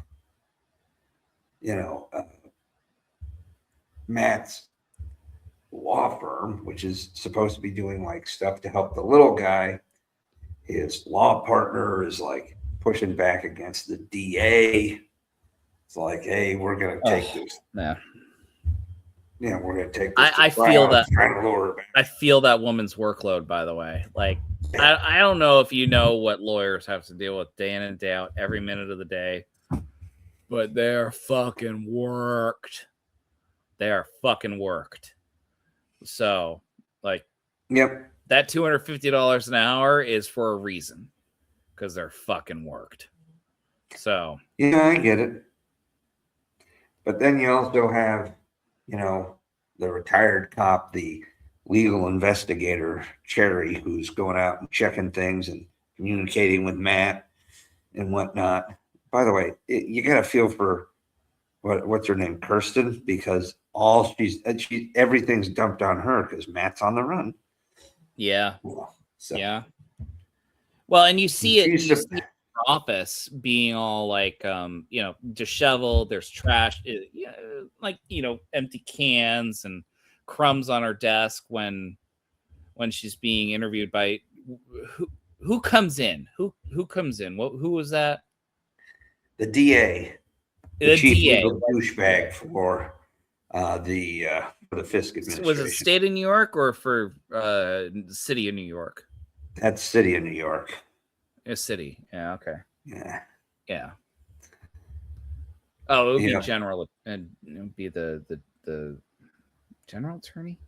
S7: Matt's law firm, which is supposed to be doing like stuff to help the little guy. His law partner is like pushing back against the DA. It's like, hey, we're gonna take this.
S4: Yeah.
S7: We're gonna take this.
S4: I feel that.
S7: Trying to lower it back.
S4: I feel that woman's workload, by the way. Like, I don't know if you know what lawyers have to deal with day in and day out, every minute of the day, but they're fucking worked. They are fucking worked. So, like,
S7: yep,
S4: that $250 an hour is for a reason, because they're fucking worked. So,
S7: yeah, I get it. But then you also have, the retired cop, the legal investigator, Cherry, who's going out and checking things and communicating with Matt and whatnot. By the way, you got to feel for what's her name, Kirsten, because everything's dumped on her because Matt's on the run.
S4: Yeah. So. Yeah. Well, and you see it in the office being all like, disheveled. There's trash, empty cans and crumbs on her desk when she's being interviewed by who comes in? Who comes in? Who was that?
S7: The DA.
S4: The
S7: chief
S4: DA.
S7: Douchebag for the Fisk administration.
S4: Was it state of New York or for the city of New York?
S7: That's city of New York.
S4: A city. Yeah. Okay.
S7: Yeah.
S4: Yeah. Oh, it would be general, and it would be the general attorney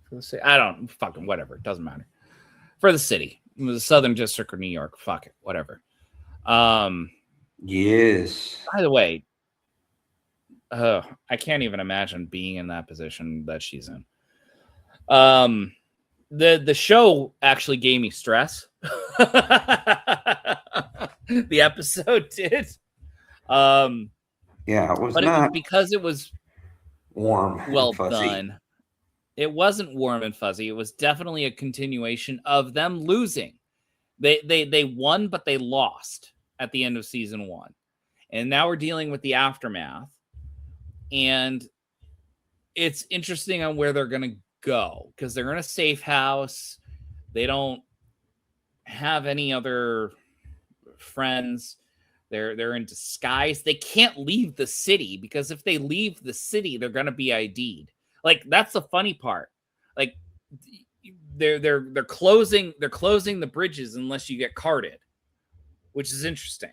S4: for the city. I don't fucking whatever. It doesn't matter. For the city, it was the Southern District of New York. Fuck it, whatever.
S7: Yes.
S4: By the way, I can't even imagine being in that position that she's in. The show actually gave me stress. The episode did.
S7: Yeah, it was
S4: but
S7: not
S4: because it was
S7: warm.
S4: Well
S7: fuzzy.
S4: done. It wasn't warm and fuzzy. It was definitely a continuation of them losing. They won, but they lost at the end of season 1. And now we're dealing with the aftermath. And it's interesting on where they're going to go because they're in a safe house. They don't have any other friends. They're in disguise. They can't leave the city because if they leave the city, they're going to be ID'd. Like, that's the funny part. Like, they're closing the bridges unless you get carded, which is interesting.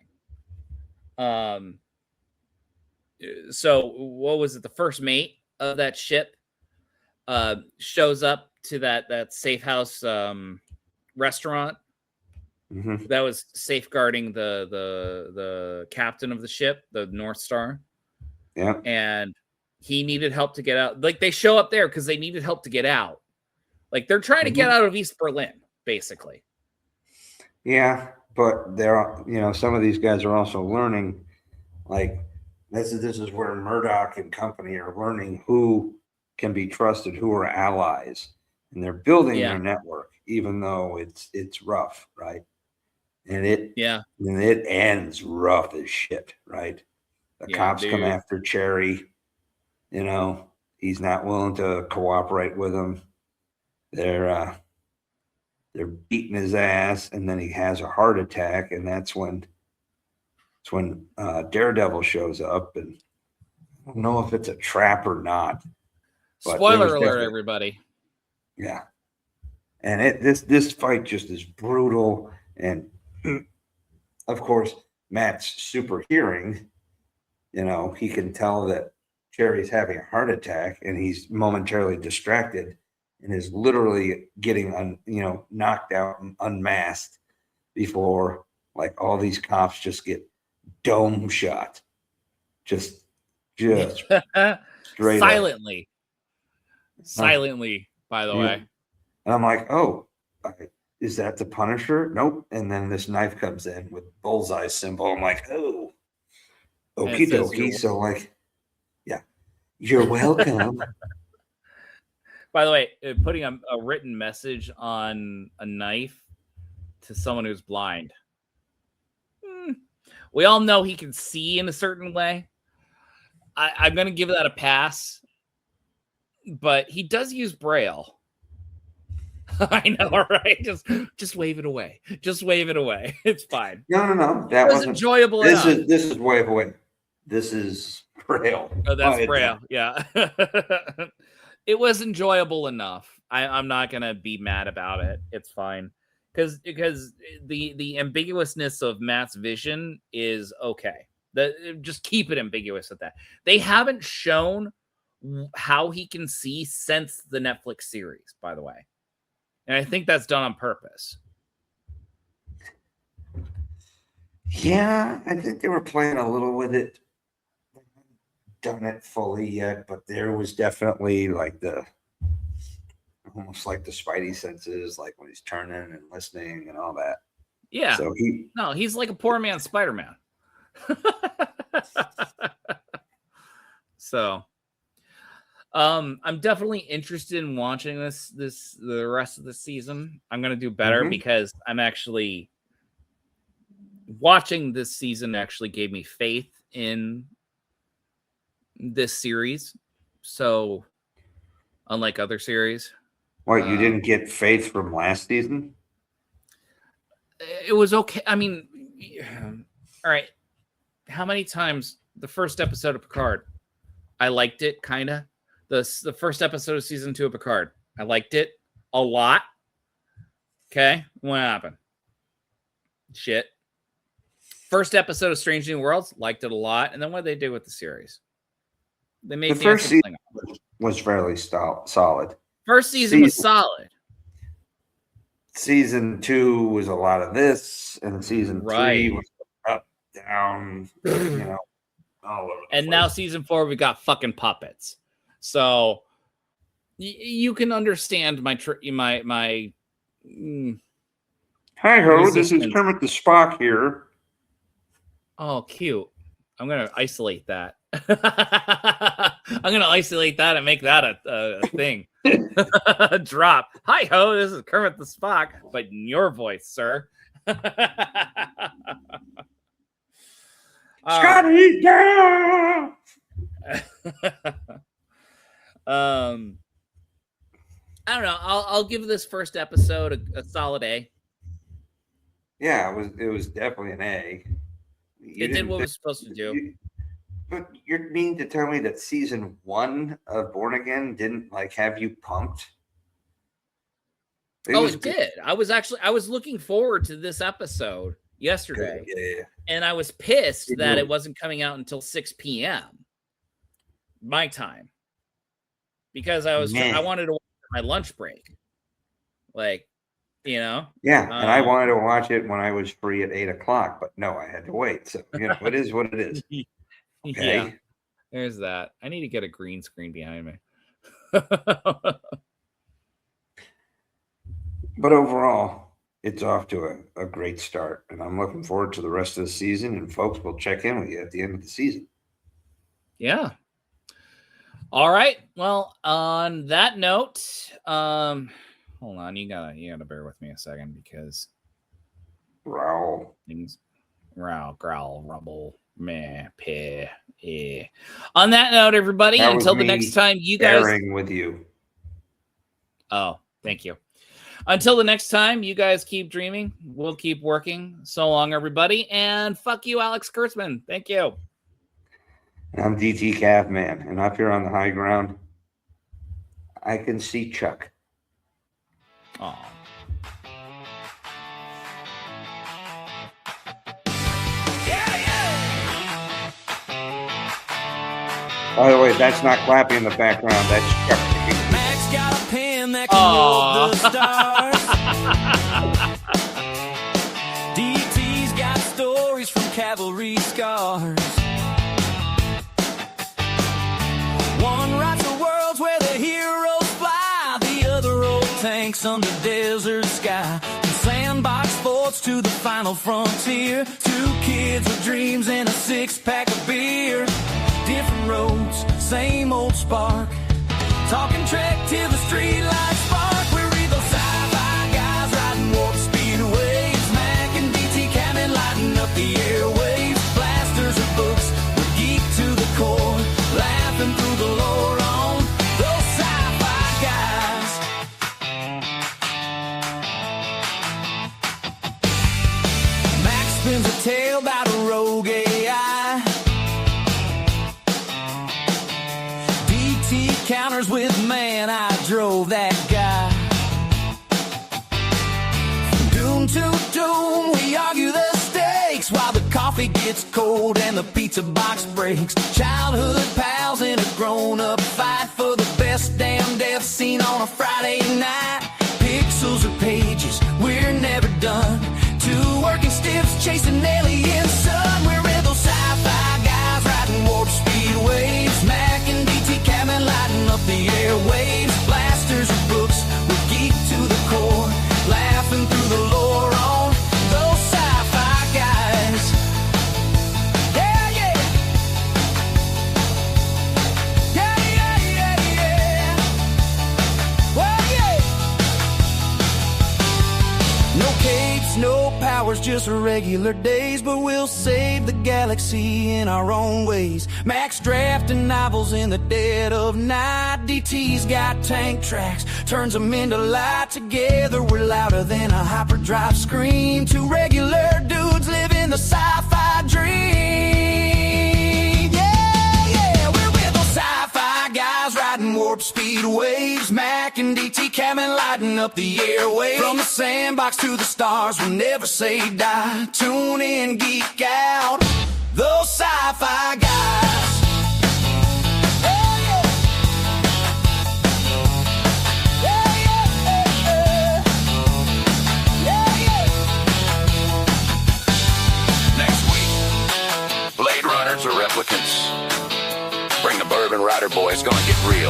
S4: So what was it? The first mate of that ship shows up to that safe house restaurant that was safeguarding the captain of the ship, the North Star.
S7: Yeah.
S4: And he needed help to get out. Like, they show up there because they needed help to get out. Like, they're trying to get out of East Berlin, basically.
S7: Yeah, but they're, some of these guys are also learning, like, this is where Murdoch and company are learning who can be trusted, who are allies, and they're building their network, even though it's rough, right? And it ends rough as shit, right? The cops come after Cherry, he's not willing to cooperate with them. They're beating his ass, and then he has a heart attack, and that's when Daredevil shows up, and I don't know if it's a trap or not.
S4: Spoiler alert, everybody.
S7: Yeah. And this fight just is brutal, and of course, Matt's super hearing, he can tell that Cherry's having a heart attack, and he's momentarily distracted and is literally getting knocked out and unmasked before, like, all these cops just get dome shot, just straight
S4: silently, by the way.
S7: And I'm like, oh, is that the Punisher? Nope. And then this knife comes in with bullseye symbol. I'm like, oh, okie dokie. So, like, yeah, you're welcome.
S4: By the way, putting a written message on a knife to someone who's blind. We all know he can see in a certain way. I'm going to give that a pass. But he does use Braille. I know, right? Just wave it away. Just wave it away. It's fine.
S7: No. That was
S4: enjoyable.
S7: This is wave away. This is Braille.
S4: Oh, that's Braille. Yeah. It was enjoyable enough. I'm not gonna be mad about it. It's fine. Because the ambiguousness of Matt's vision is okay. Just keep it ambiguous at that. They haven't shown how he can see since the Netflix series, by the way. And I think that's done on purpose.
S7: Yeah, I think they were playing a little with it. They haven't done it fully yet, but there was definitely like almost like the spidey senses, like when he's turning and listening and all that.
S4: Yeah.
S7: So
S4: he's like a poor man's Spider-Man. So I'm definitely interested in watching the rest of the season. I'm gonna do better because I'm actually watching this season actually gave me faith in this series. So unlike other series.
S7: What, you didn't get faith from last season?
S4: It was okay. I mean, all right. How many times the first episode of Picard, I liked it, kind of. The first episode of season 2 of Picard, I liked it a lot. Okay, what happened? Shit. First episode of Strange New Worlds, liked it a lot. And then what did they do with the series? They made
S7: the first season was fairly solid.
S4: First season was solid.
S7: Season 2 was a lot of this, and season 3 was up, down, all over the place.
S4: Now season 4, we got fucking puppets. So you can understand my
S7: Hi ho, this is Kermit the Spock here.
S4: Oh, cute. I'm gonna isolate that. I'm gonna isolate that and make that a thing. Drop. Hi ho, this is Kermit the Spock, but in your voice, sir.
S7: Scotty, yeah!
S4: I don't know. I'll give this first episode a solid A.
S7: Yeah, it was definitely an A.
S4: It did what it was supposed to do.
S7: But you're meaning to tell me that season 1 of Born Again didn't like have you pumped?
S4: It did. I was looking forward to this episode yesterday.
S7: Yeah.
S4: And I was pissed that it wasn't coming out until 6 p.m. my time. Because I wanted to watch my lunch break. Like, You know?
S7: Yeah, and I wanted to watch it when I was free at 8 o'clock, but no, I had to wait. So, it is what it is. Okay.
S4: Yeah, there's that. I need to get a green screen behind me.
S7: But overall, it's off to a great start, and I'm looking forward to the rest of the season. And folks, we'll check in with you at the end of the season.
S4: Yeah. All right. Well, on that note, hold on. You gotta bear with me a second because
S7: growl,
S4: rumble, meh, peh, eh. On that note, everybody,
S7: that
S4: until the next time, you guys.
S7: Bearing with you.
S4: Oh, thank you. Until the next time, you guys keep dreaming. We'll keep working. So long, everybody. And fuck you, Alex Kurtzman. Thank you.
S7: I'm DT Caveman, and up here on the high ground, I can see Chuck.
S4: Aw.
S7: By the way, that's not clapping in the background. That's Chuck.
S9: Mack's got a pen that can roll the stars. DT's got stories from cavalry scars. One writes the worlds where the heroes fly, the other roll tanks under desert sky. From sandbox forts to the final frontier, 2 kids with dreams and a 6-pack of beer. Different roads, same old spark. Talking Trek till the streetlights spark. We read those sci-fi guys riding warp speed waves. Mack and DT Cameron lighting up the airwaves. Blasters of books, we geek to the core. Laughing through the lore on those sci-fi guys. Mack spins a tale about a rogue AI. DT counters with, man, I drove that guy. From doom to doom, we argue the stakes while the coffee gets cold and the pizza box breaks. Childhood pals in a grown-up fight for the best damn death scene on a Friday night. Pixels or pages, we're never done. 2 working stiffs chasing alien sun. We're in those sci-fi guys riding warp speed waves. Mack and DT Cameron lighting up the airwaves. Blasters of books, we geek to the core. Laughing through the lore on those sci-fi guys. Yeah, yeah. Yeah, yeah, yeah, yeah. Well, yeah. No capes, no powers, just regular days. But we'll save the galaxy in our own ways. Mack's drafting novels in the dead of night. DT's got tank tracks, turns them into light. Together we're louder than a hyperdrive scream. 2 regular dudes living the sci-fi dream. Yeah, yeah, we're with those sci-fi guys riding warp speed waves. Mack and DT Cameron lighting up the airwaves. From the sandbox to the stars, we'll never say die. Tune in, geek out, those sci-fi guys.
S14: Blade Runners or replicants? Bring the Bourbon Rider boys, gonna get real.